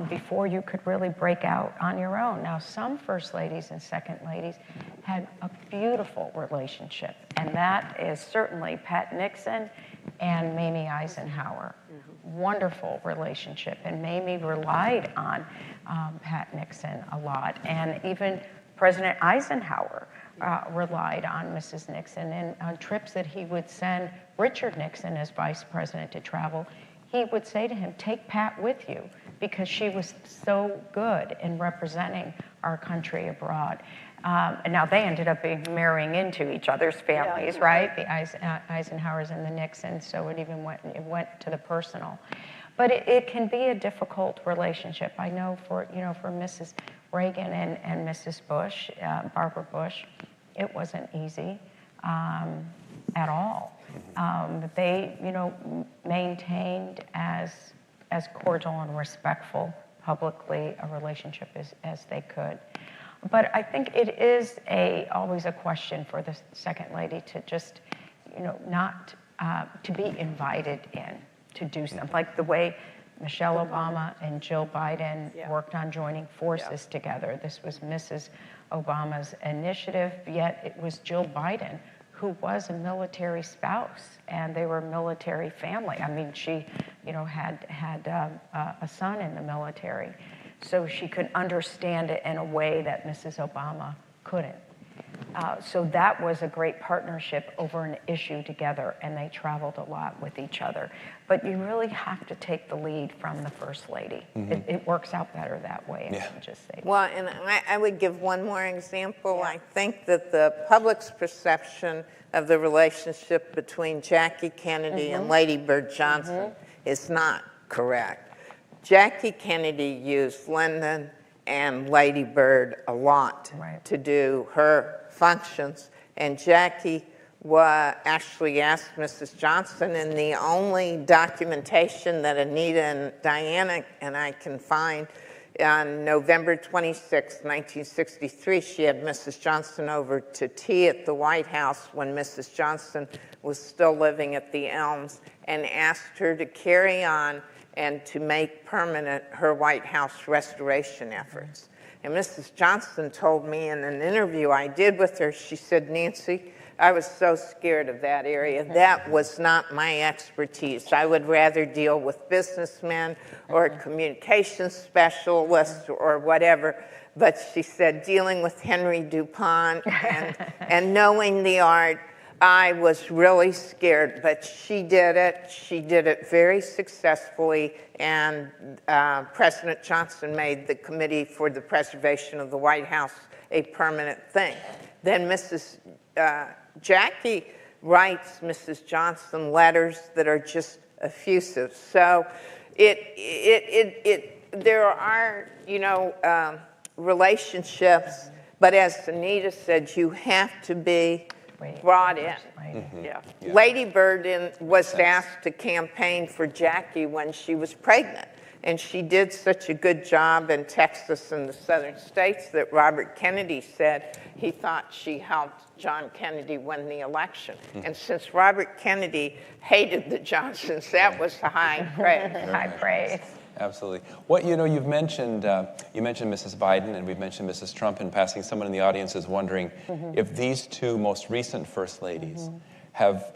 before you could really break out on your own. Now, some first ladies and second ladies had a beautiful relationship, and that is certainly Pat Nixon and Mamie Eisenhower. Wonderful relationship, and Mamie relied on Pat Nixon a lot, and even President Eisenhower relied on Mrs. Nixon, and on trips that he would send Richard Nixon as vice president to travel, he would say to him, take Pat with you, because she was so good in representing our country abroad. And now they ended up marrying into each other's families, right? The Eisenhowers and the Nixons, so it went to the personal. But it can be a difficult relationship. I know for Mrs. Reagan and Mrs. Bush, Barbara Bush, it wasn't easy at all. But they, maintained as cordial and respectful publicly a relationship as they could. But I think it is always a question for the second lady to just, not to be invited in to do something, like the way Michelle Obama and Jill Biden worked on joining forces together. This was Mrs. Obama's initiative, yet it was Jill Biden who was a military spouse, and they were a military family. I mean, she, had a son in the military, so she could understand it in a way that Mrs. Obama couldn't. So that was a great partnership over an issue together, and they traveled a lot with each other. But you really have to take the lead from the First Lady. It works out better that way, I can just say. Well, and I would give one more example. I think that the public's perception of the relationship between Jackie Kennedy and Lady Bird Johnson is not correct. Jackie Kennedy used Lyndon and Lady Bird a lot to do her functions, and Jackie actually asked Mrs. Johnson, and the only documentation that Anita and Diana and I can find, on November 26, 1963, she had Mrs. Johnson over to tea at the White House when Mrs. Johnson was still living at the Elms, and asked her to carry on and to make permanent her White House restoration efforts. And Mrs. Johnson told me in an interview I did with her, she said, "Nancy, I was so scared of that area. That was not my expertise. I would rather deal with businessmen or communications specialists or whatever." But she said, dealing with Henry DuPont and knowing the art, I was really scared, but she did it. She did it very successfully, and President Johnson made the Committee for the Preservation of the White House a permanent thing. Then Mrs. Jackie writes Mrs. Johnson letters that are just effusive. So there are, relationships, but as Anita said, you have to be brought in. Lady Bird was asked to campaign for Jackie when she was pregnant, and she did such a good job in Texas and the southern states that Robert Kennedy said he thought she helped John Kennedy win the election. And since Robert Kennedy hated the Johnsons, that was high praise. High praise. Absolutely. What you've mentioned, you mentioned Mrs. Biden, and we've mentioned Mrs. Trump in passing. Someone in the audience is wondering if these two most recent First Ladies have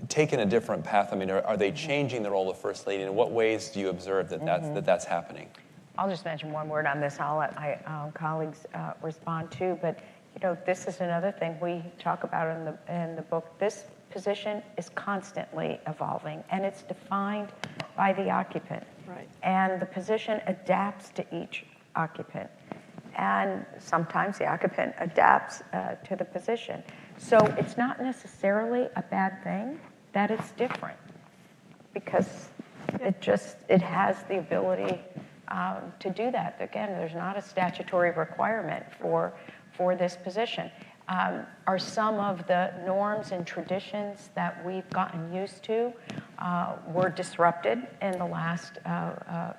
taken a different path. I mean, are they changing the role of First Lady? In what ways do you observe that's happening? I'll just mention one word on this. I'll let my colleagues respond too. But this is another thing we talk about in the book. This position is constantly evolving, and it's defined by the occupant. Right. And the position adapts to each occupant. And sometimes the occupant adapts to the position. So it's not necessarily a bad thing that it's different, because it has the ability to do that. Again, there's not a statutory requirement for this position. Are some of the norms and traditions that we've gotten used to were disrupted in the last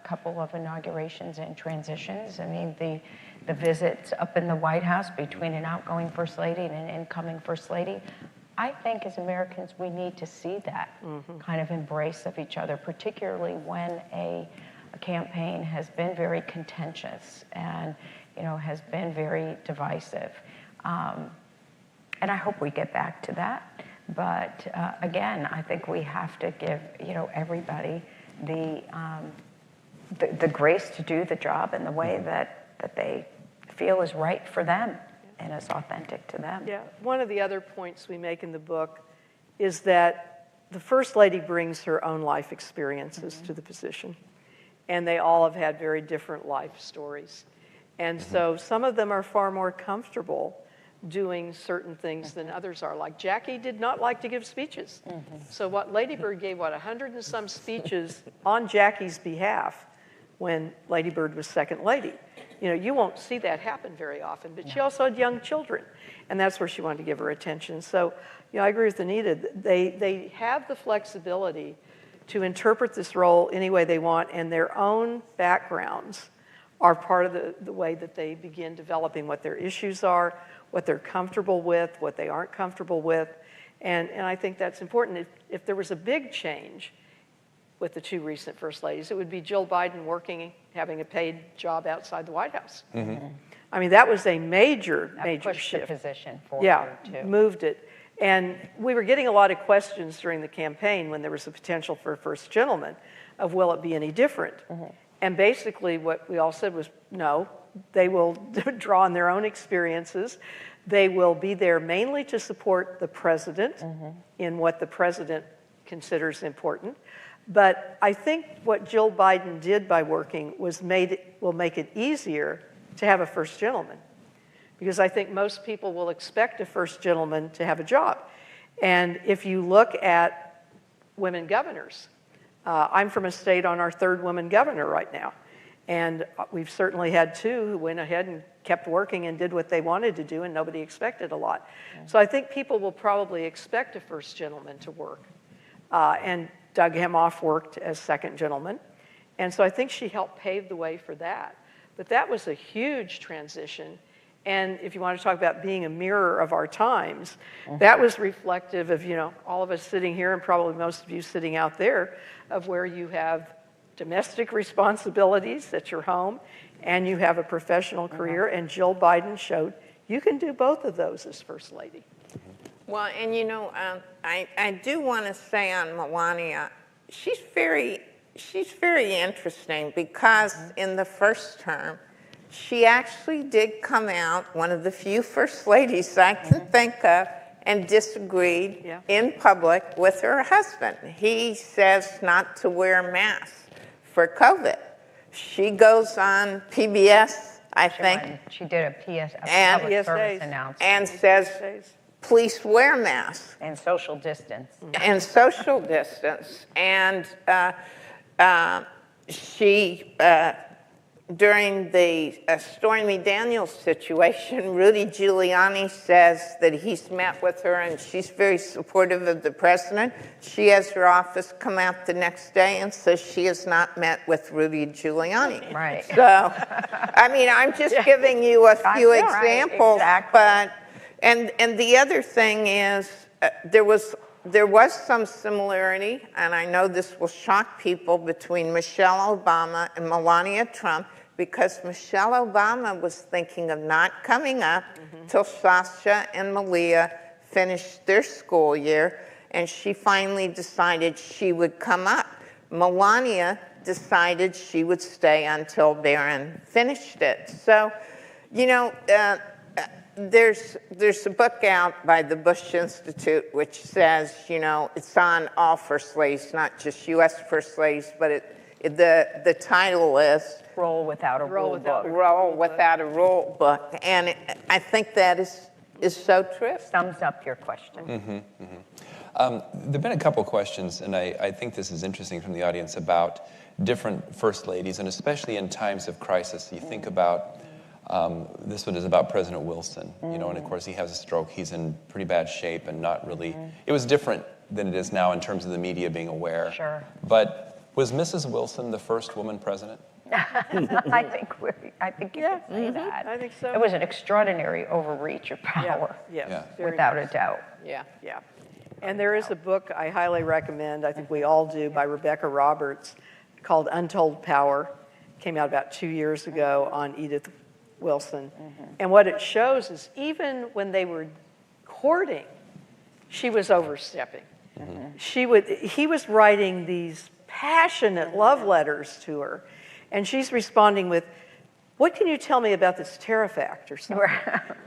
couple of inaugurations and transitions. I mean, the visits up in the White House between an outgoing First Lady and an incoming First Lady, I think as Americans we need to see that kind of embrace of each other, particularly when a campaign has been very contentious and has been very divisive. And I hope we get back to that. But again, I think we have to give everybody the grace to do the job in the way that they feel is right for them and is authentic to them. Yeah, one of the other points we make in the book is that the First Lady brings her own life experiences to the position, and they all have had very different life stories. And so some of them are far more comfortable doing certain things than others are. Like Jackie did not like to give speeches. So what Lady Bird gave, 100 and some speeches on Jackie's behalf when Lady Bird was second lady. You won't see that happen very often, but she also had young children, and that's where she wanted to give her attention. So, I agree with Anita. They have the flexibility to interpret this role any way they want, and their own backgrounds are part of the way that they begin developing what their issues are, what they're comfortable with, what they aren't comfortable with. And I think that's important. If there was a big change with the two recent First Ladies, it would be Jill Biden having a paid job outside the White House. I mean, that was a major Pushed shift. the position forward, too. Moved it. And we were getting a lot of questions during the campaign when there was a potential for a first gentleman of, will it be any different? And basically what we all said was, no, they will draw on their own experiences. They will be there mainly to support the president in what the president considers important. But I think what Jill Biden did by working was will make it easier to have a first gentleman. Because I think most people will expect a first gentleman to have a job. And if you look at women governors, I'm from a state on our third woman governor right now. And we've certainly had two who went ahead and kept working and did what they wanted to do, and nobody expected a lot. So I think people will probably expect a first gentleman to work. And Doug Hemhoff worked as second gentleman. And so I think she helped pave the way for that. But that was a huge transition. And if you want to talk about being a mirror of our times, that was reflective of, all of us sitting here and probably most of you sitting out there, of where you have domestic responsibilities at your home and you have a professional career. And Jill Biden showed you can do both of those as First Lady. Well, and I do want to say on Melania, she's very interesting because in the first term, she actually did come out, one of the few first ladies I can think of, and disagreed in public with her husband. He says not to wear masks for COVID. She goes on PBS, I think. She did a public service announcement. And says, please wear masks. And social distance. And social distance. And she, during the Stormy Daniels situation, Rudy Giuliani says that he's met with her and she's very supportive of the president. She has her office come out the next day and says she has not met with Rudy Giuliani. Right. So, I'm just giving you a few examples, right, exactly. And the other thing is, there was some similarity, and I know this will shock people, between Michelle Obama and Melania Trump, because Michelle Obama was thinking of not coming up till Sasha and Malia finished their school year, and she finally decided she would come up. Melania decided she would stay until Barron finished it. So, there's a book out by the Bush Institute which says, it's on all first ladies, not just U.S. first ladies, but the title is Roll Without a Rule Book. Roll Without a Rule Book. And I think that is so true. Sums up your question. There have been a couple questions, and I think this is interesting from the audience, about different first ladies, and especially in times of crisis. You think about, this one is about President Wilson, and of course he has a stroke. He's in pretty bad shape and not really, it was different than it is now in terms of the media being aware. Sure. But was Mrs. Wilson the first woman president? I think you could say that. I think so. It was an extraordinary overreach of power, without a doubt. Yeah. And there is a book I highly recommend, I think we all do, by Rebecca Roberts, called Untold Power. It came out about 2 years ago on Edith Wilson. And what it shows is even when they were courting, she was overstepping. He was writing these passionate love letters to her, and she's responding with, what can you tell me about this tariff act or something?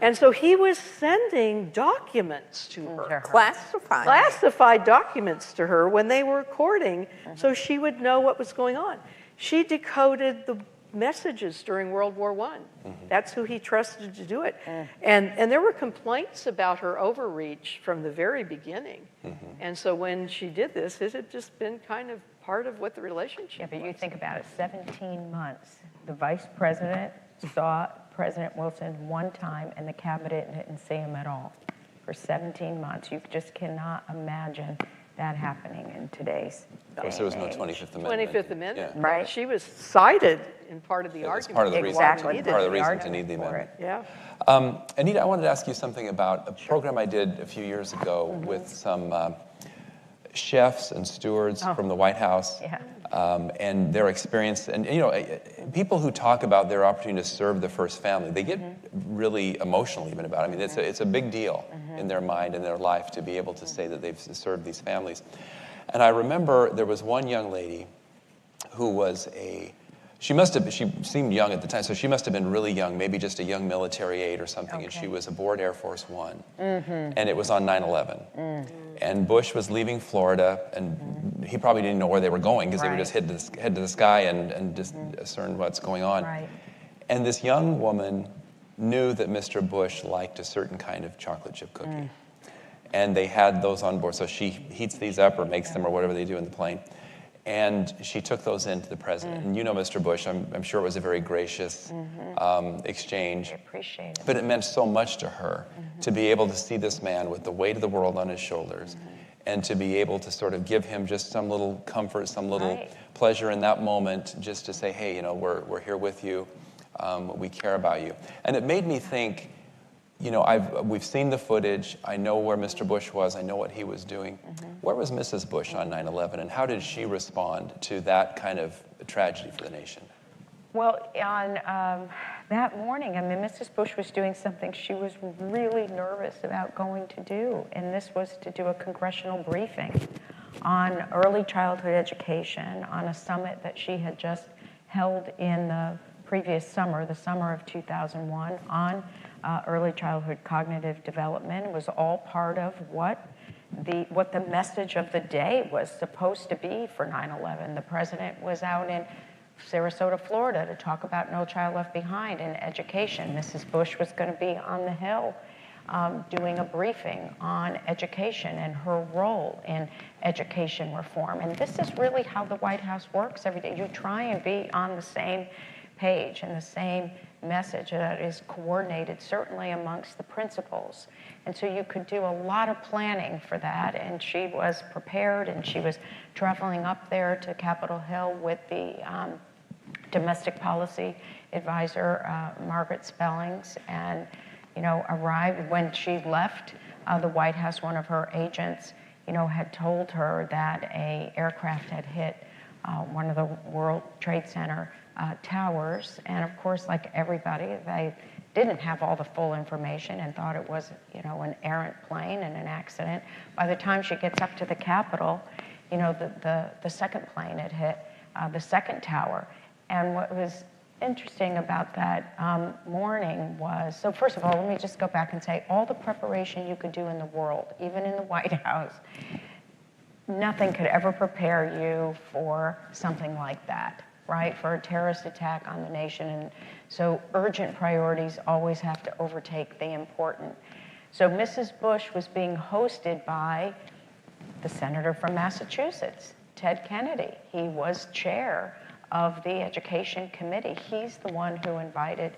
And so he was sending documents to her. Classified documents to her when they were courting, so she would know what was going on. She decoded the messages during World War I. That's who he trusted to do it. And there were complaints about her overreach from the very beginning. And so when she did this, it had just been kind of part of what the relationship was. But you think about it, 17 months. The vice president saw President Wilson one time, and the cabinet didn't see him at all for 17 months. You just cannot imagine that happening in today's day. There was no 25th Amendment. 25th Amendment. Yeah. Right. She was cited in part of the argument. Part of the reason, Exactly. part of the reason to need the amendment. Anita, I wanted to ask you something about a program I did a few years ago with some chefs and stewards from the White House, and their experience. And people who talk about their opportunity to serve the first family, they get really emotional even about it. I mean, it's a big deal in their mind and their life to be able to say that they've served these families. And I remember there was one young lady who was she seemed young at the time, so she must have been really young, maybe just a young military aide or something, and she was aboard Air Force One, and it was on 9/11. And Bush was leaving Florida, and he probably didn't know where they were going because they were just head to the sky and just discern what's going on. Right. And this young woman knew that Mr. Bush liked a certain kind of chocolate chip cookie. And they had those on board, so she heats these up or makes them or whatever they do in the plane. And she took those in to the president. And you know Mr. Bush, I'm sure it was a very gracious exchange. I appreciate it. But it meant so much to her to be able to see this man with the weight of the world on his shoulders and to be able to sort of give him just some little comfort, some little pleasure in that moment, just to say, hey, we're here with you. We care about you. And it made me think, we've seen the footage. I know where Mr. Bush was. I know what he was doing. Where was Mrs. Bush on 9/11, and how did she respond to that kind of tragedy for the nation? Well, on that morning, Mrs. Bush was doing something she was really nervous about going to do, and this was to do a congressional briefing on early childhood education on a summit that she had just held in the previous summer, the summer of 2001, on early childhood cognitive development. It was all part of what the message of the day was supposed to be for 9/11. The president was out in Sarasota, Florida to talk about No Child Left Behind and education. Mrs. Bush was going to be on the Hill doing a briefing on education and her role in education reform. And this is really how the White House works every day. You try and be on the same page and the same message that is coordinated, certainly amongst the principals. And so you could do a lot of planning for that, and she was prepared, and she was traveling up there to Capitol Hill with the domestic policy advisor, Margaret Spellings, and arrived. When she left the White House, one of her agents, had told her that a aircraft had hit one of the World Trade Center towers, and of course, like everybody, they didn't have all the full information and thought it was, an errant plane and an accident. By the time she gets up to the Capitol, the second plane had hit the second tower. And what was interesting about that morning was, so first of all, let me just go back and say, all the preparation you could do in the world, even in the White House, nothing could ever prepare you for something like that, right? For a terrorist attack on the nation. And so urgent priorities always have to overtake the important. So Mrs. Bush was being hosted by the senator from Massachusetts, Ted Kennedy. He was chair of the Education Committee. He's the one who invited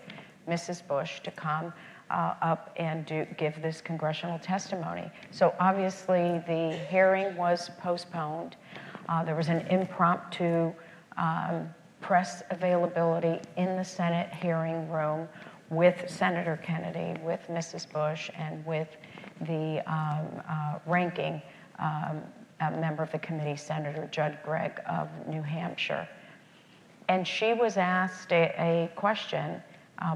Mrs. Bush to come up and give this congressional testimony. So obviously the hearing was postponed. There was an impromptu press availability in the Senate hearing room with Senator Kennedy, with Mrs. Bush, and with the ranking member of the committee, Senator Judd Gregg of New Hampshire. And she was asked a question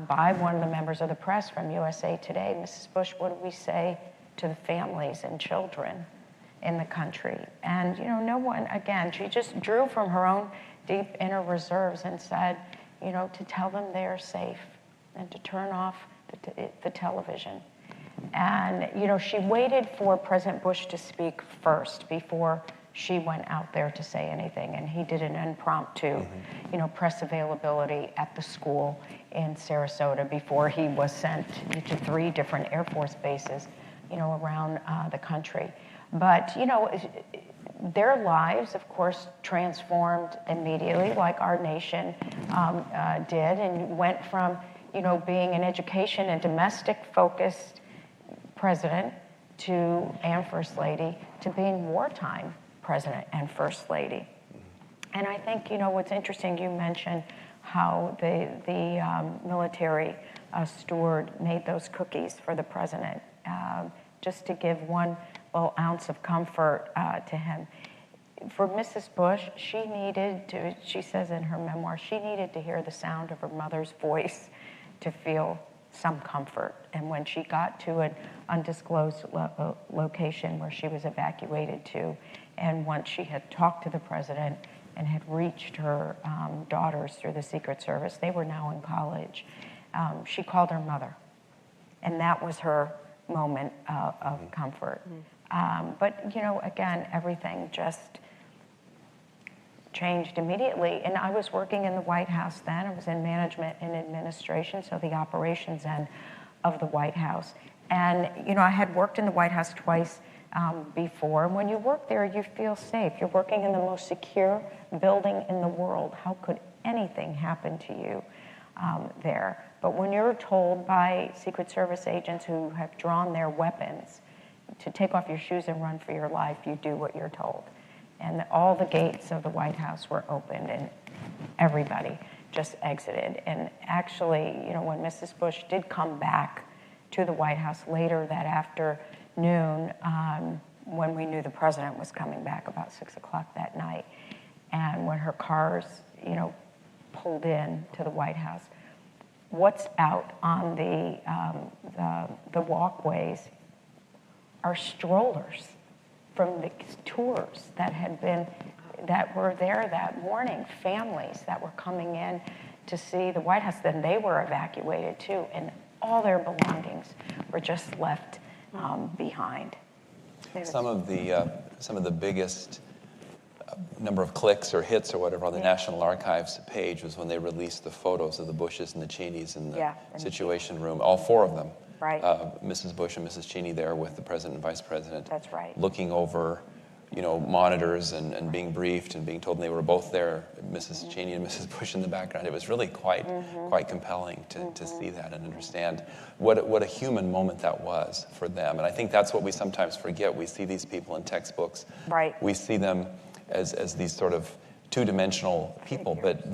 by one of the members of the press from USA Today. Mrs. Bush, what do we say to the families and children in the country? And no one, again, she just drew from her own deep inner reserves and said, to tell them they're safe and to turn off the television. And, she waited for President Bush to speak first before she went out there to say anything, and he did an impromptu, press availability at the school in Sarasota before he was sent to 3 different Air Force bases, around the country. But, their lives, of course, transformed immediately, like our nation did, and went from, being an education and domestic-focused president and First Lady to being wartime President and First Lady. And I think, what's interesting, you mentioned how the military steward made those cookies for the president, just to give one little ounce of comfort to him. For Mrs. Bush, she says in her memoir, she needed to hear the sound of her mother's voice to feel some comfort. And when she got to an undisclosed location where she was evacuated to, and once she had talked to the president and had reached her daughters through the Secret Service. They were now in college. She called her mother, and that was her moment of comfort. But, you know, again, everything just changed immediately. And I was working in the White House then. I was in management and administration, so the operations end of the White House. And, you know, I had worked in the White House twice before. And when you work there, you feel safe. You're working in the most secure building in the world. How could anything happen to you there? But when you're told by Secret Service agents who have drawn their weapons to take off your shoes and run for your life, you do what you're told. And all the gates of the White House were opened, and everybody just exited. And actually, you know, when Mrs. Bush did come back to the White House later that afternoon, when we knew the president was coming back about 6 o'clock that night, and when her cars, you know, pulled in to the White House, what's out on the walkways are strollers from the tours that were there that morning, families that were coming in to see the White House. Then they were evacuated too, and all their belongings were just left behind. Some of the biggest number of clicks or hits or whatever on the National Archives page was when they released the photos of the Bushes and the Cheneys in the Situation Room, all four of them. Right. Mrs. Bush and Mrs. Cheney there with the president and vice president. That's right. Looking over, you know, monitors and being briefed and being told they were both there, Mrs. Cheney and Mrs. Bush in the background. It was really quite compelling to see that and understand what a human moment that was for them. And I think that's what we sometimes forget. We see these people in textbooks. Right. We see them as these sort of two-dimensional people, but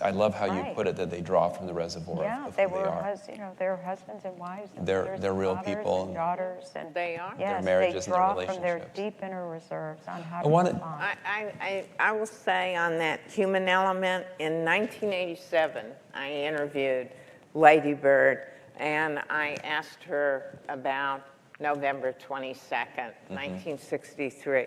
I love how you put it, that they draw from the reservoir of who they are. You know, they're husbands and wives. And they're real people. And daughters. And they are. Yes, their marriages they draw and their from their relationships. deep inner reserves on how to respond. I will say on that human element, in 1987, I interviewed Lady Bird, and I asked her about November 22nd, 1963.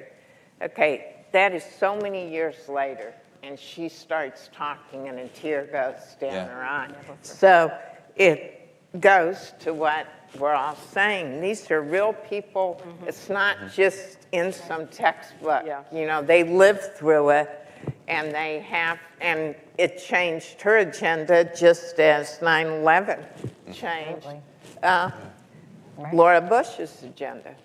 Okay, that is so many years later, and she starts talking and a tear goes down her eye. So it goes to what we're all saying. These are real people. It's not just in some textbook. You know, they lived through it, and and it changed her agenda just as 9/11 changed Laura Bush's agenda.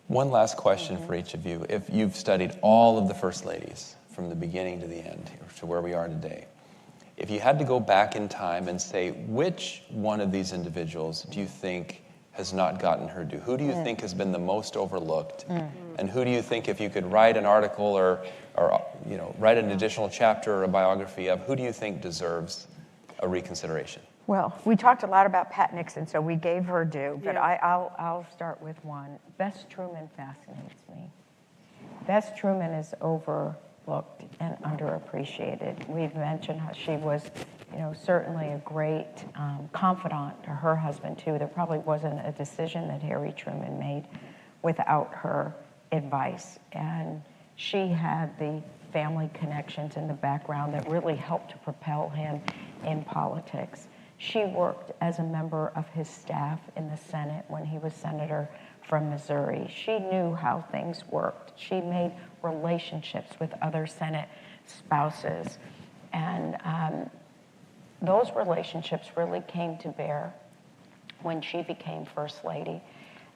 One last question for each of you. If you've studied all of the First Ladies from the beginning to the end, to where we are today, if you had to go back in time and say, which one of these individuals do you think has not gotten her due? Who do you think has been the most overlooked? And who do you think, if you could write an article or you know, write an additional chapter or a biography of, who do you think deserves a reconsideration? Well, we talked a lot about Pat Nixon, so we gave her due, but I'll start with one. Bess Truman fascinates me. Bess Truman is overlooked and underappreciated. We've mentioned how she was, you know, certainly a great confidant to her husband, too. There probably wasn't a decision that Harry Truman made without her advice. And she had the family connections in the background that really helped to propel him in politics. She worked as a member of his staff in the Senate when he was senator from Missouri. She knew how things worked. She made relationships with other Senate spouses. And those relationships really came to bear when she became First Lady.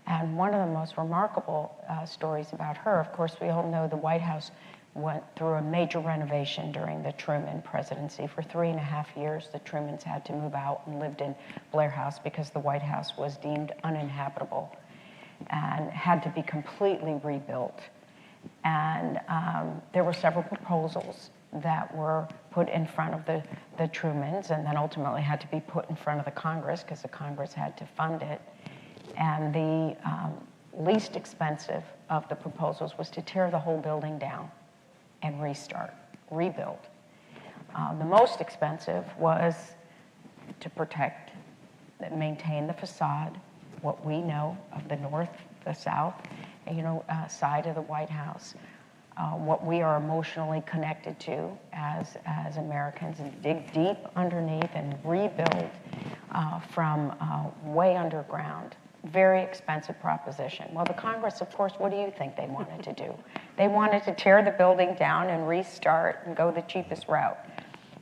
And one of the most remarkable stories about her, of course, we all know the White House went through a major renovation during the Truman presidency. For 3.5 years, the Trumans had to move out and lived in Blair House because the White House was deemed uninhabitable and had to be completely rebuilt. And there were several proposals that were put in front of the Trumans and then ultimately had to be put in front of the Congress because the Congress had to fund it. And the least expensive of the proposals was to tear the whole building down and rebuild. The most expensive was to protect, maintain the facade, what we know of the north, the south, side of the White House. what we are emotionally connected to as Americans, and dig deep underneath and rebuild from way underground. Very expensive proposition. Well, the Congress, of course, what do you think they wanted to do? They wanted to tear the building down and restart and go the cheapest route.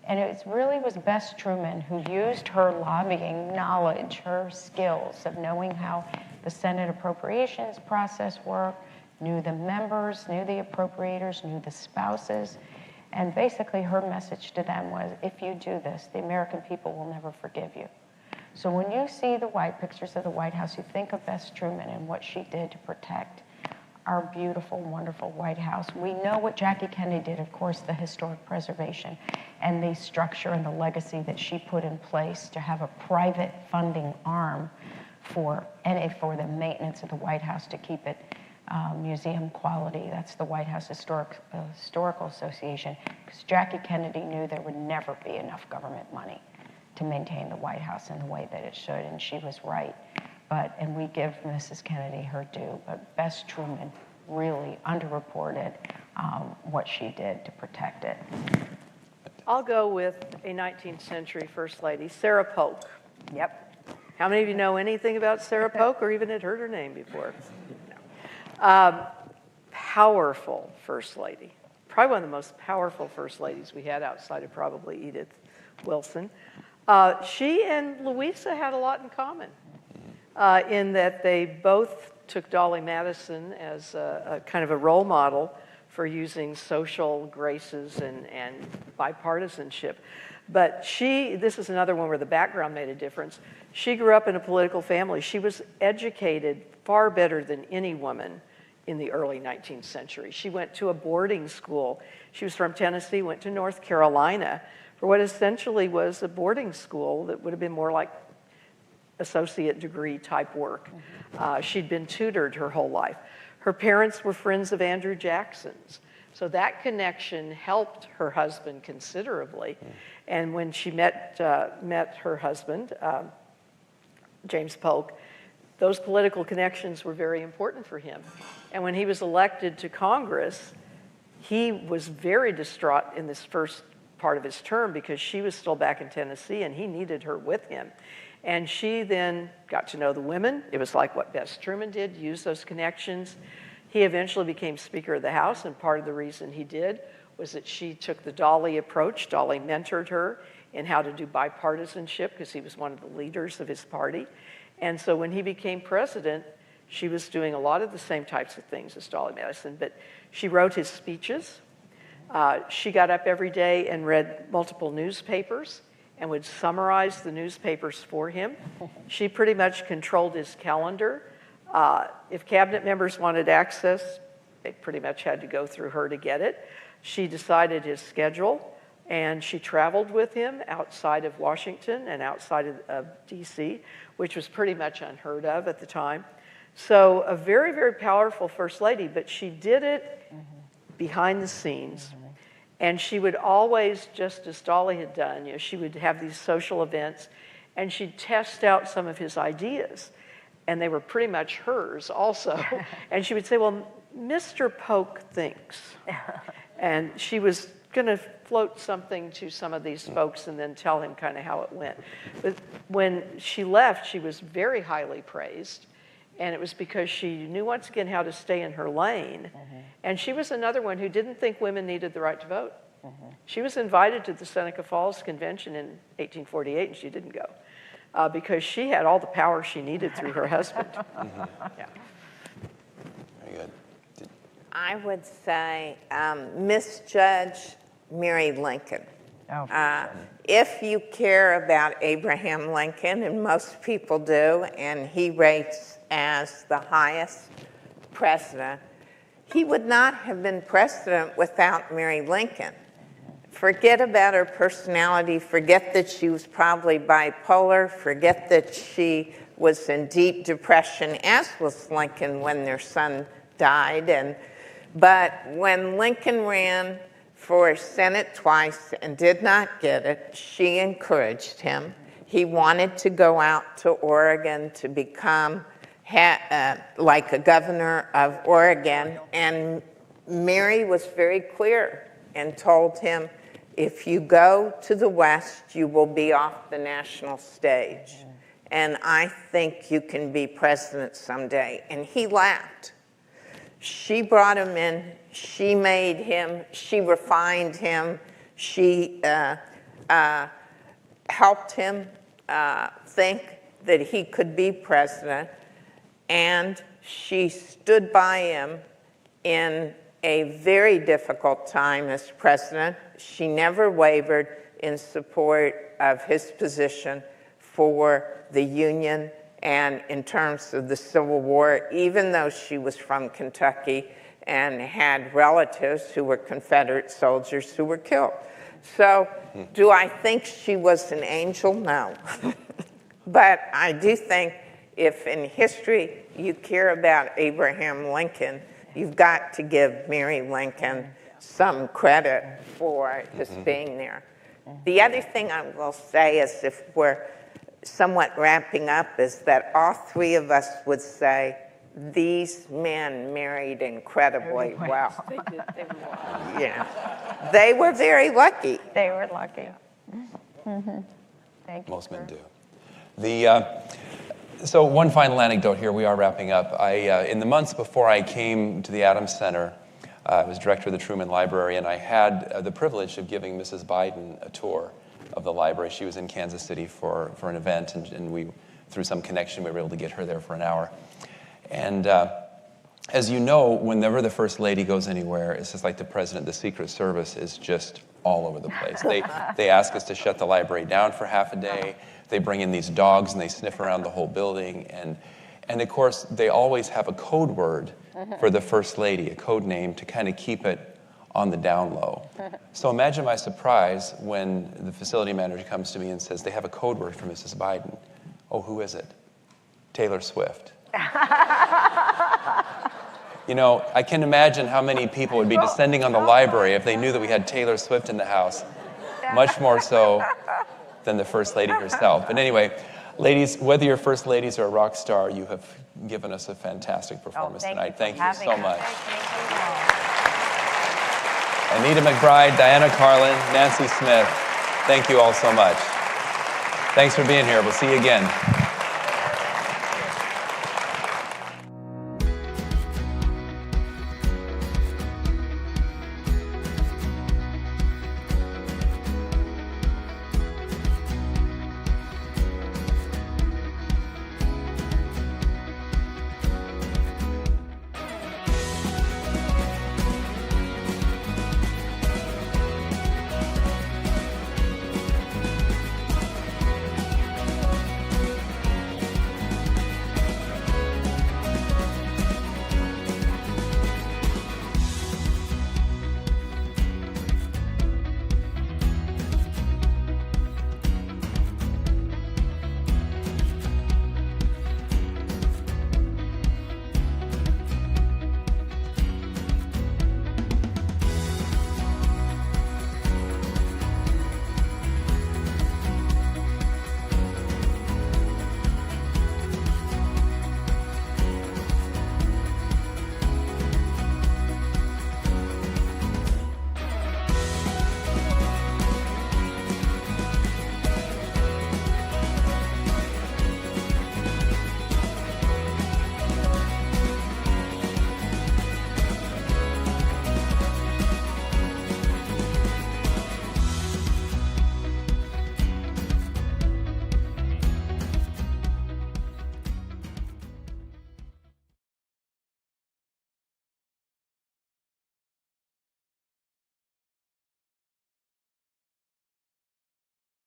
And it really was Bess Truman who used her lobbying knowledge, her skills of knowing how the Senate appropriations process worked, knew the members, knew the appropriators, knew the spouses, and basically her message to them was, if you do this, the American people will never forgive you. So when you see the pictures of the White House, you think of Bess Truman and what she did to protect our beautiful, wonderful White House. We know what Jackie Kennedy did, of course, the historic preservation and the structure and the legacy that she put in place to have a private funding arm for the maintenance of the White House, to keep it museum quality. That's the White House Historical Association, because Jackie Kennedy knew there would never be enough government money to maintain the White House in the way that it should, and she was right. And we give Mrs. Kennedy her due, but Bess Truman really underreported what she did to protect it. I'll go with a 19th century First Lady, Sarah Polk. Yep. How many of you know anything about Sarah Polk or even had heard her name before? No. Powerful First Lady. Probably one of the most powerful First Ladies we had, outside of probably Edith Wilson. She and Louisa had a lot in common, in that they both took Dolly Madison as a kind of a role model for using social graces and bipartisanship. But this is another one where the background made a difference. She grew up in a political family. She was educated far better than any woman in the early 19th century. She went to a boarding school. She was from Tennessee, went to North Carolina for what essentially was a boarding school that would have been more like associate degree type work. She'd been tutored her whole life. Her parents were friends of Andrew Jackson's. So that connection helped her husband considerably. And when she met her husband, James Polk, those political connections were very important for him. And when he was elected to Congress, he was very distraught in this first part of his term because she was still back in Tennessee and he needed her with him. And she then got to know the women. It was like what Bess Truman did, use those connections. He eventually became Speaker of the House, and part of the reason he did was that she took the Dolly approach. Dolly mentored her in how to do bipartisanship because he was one of the leaders of his party. And so when he became president, she was doing a lot of the same types of things as Dolly Madison, but she wrote his speeches. She got up every day and read multiple newspapers and would summarize the newspapers for him. She pretty much controlled his calendar. If cabinet members wanted access, they pretty much had to go through her to get it. She decided his schedule, and she traveled with him outside of Washington and outside of DC, which was pretty much unheard of at the time. So a very, very powerful First Lady, but she did it behind the scenes. And she would always, just as Dolly had done, she would have these social events, and she'd test out some of his ideas. And they were pretty much hers also. And she would say, well, Mr. Polk thinks. And she was going to float something to some of these folks and then tell him kind of how it went. But when she left, she was very highly praised. And it was because she knew, once again, how to stay in her lane. And she was another one who didn't think women needed the right to vote. She was invited to the Seneca Falls Convention in 1848, and she didn't go because she had all the power she needed through her husband. Yeah. Very good. I would say misjudge Mary Lincoln. If you care about Abraham Lincoln, and most people do, and he rates as the highest president, he would not have been president without Mary Lincoln. Forget about her personality, forget that she was probably bipolar, forget that she was in deep depression, as was Lincoln when their son died. But when Lincoln ran for Senate twice and did not get it, she encouraged him. He wanted to go out to Oregon to become like a governor of Oregon, and Mary was very clear and told him, if you go to the West, you will be off the national stage. And I think you can be president someday. And he laughed. She brought him in. She made him. She refined him. She helped him think that he could be president. And she stood by him in a very difficult time as president. She never wavered in support of his position for the Union and in terms of the Civil War, even though she was from Kentucky and had relatives who were Confederate soldiers who were killed. So do I think she was an angel? No. But I do think if in history you care about Abraham Lincoln, you've got to give Mary Lincoln some credit for his being there. The other thing I will say is, if we're somewhat wrapping up, is that all three of us would say these men married incredibly well. They did. They were lucky. Yeah, they were very lucky. They were lucky. Thank you. Most men do. So one final anecdote here. We are wrapping up. In the months before I came to the Adams Center, I was director of the Truman Library, and I had the privilege of giving Mrs. Biden a tour of the library. She was in Kansas City for an event, and we, through some connection, we were able to get her there for an hour. And as you know, whenever the First Lady goes anywhere, it's just like the President. The Secret Service is just all over the place. They ask us to shut the library down for half a day. They bring in these dogs and they sniff around the whole building. And of course, they always have a code word for the First Lady, a code name to kind of keep it on the down low. So imagine my surprise when the facility manager comes to me and says, they have a code word for Mrs. Biden. Oh, who is it? Taylor Swift. You know, I can imagine how many people would be descending on the library if they knew that we had Taylor Swift in the house, much more so than the First Lady herself. But anyway, ladies, whether you're First Ladies or a rock star, you have given us a fantastic performance tonight. Thank you so much. Anita McBride, Diana Carlin, Nancy Smith, thank you all so much. Thanks for being here. We'll see you again.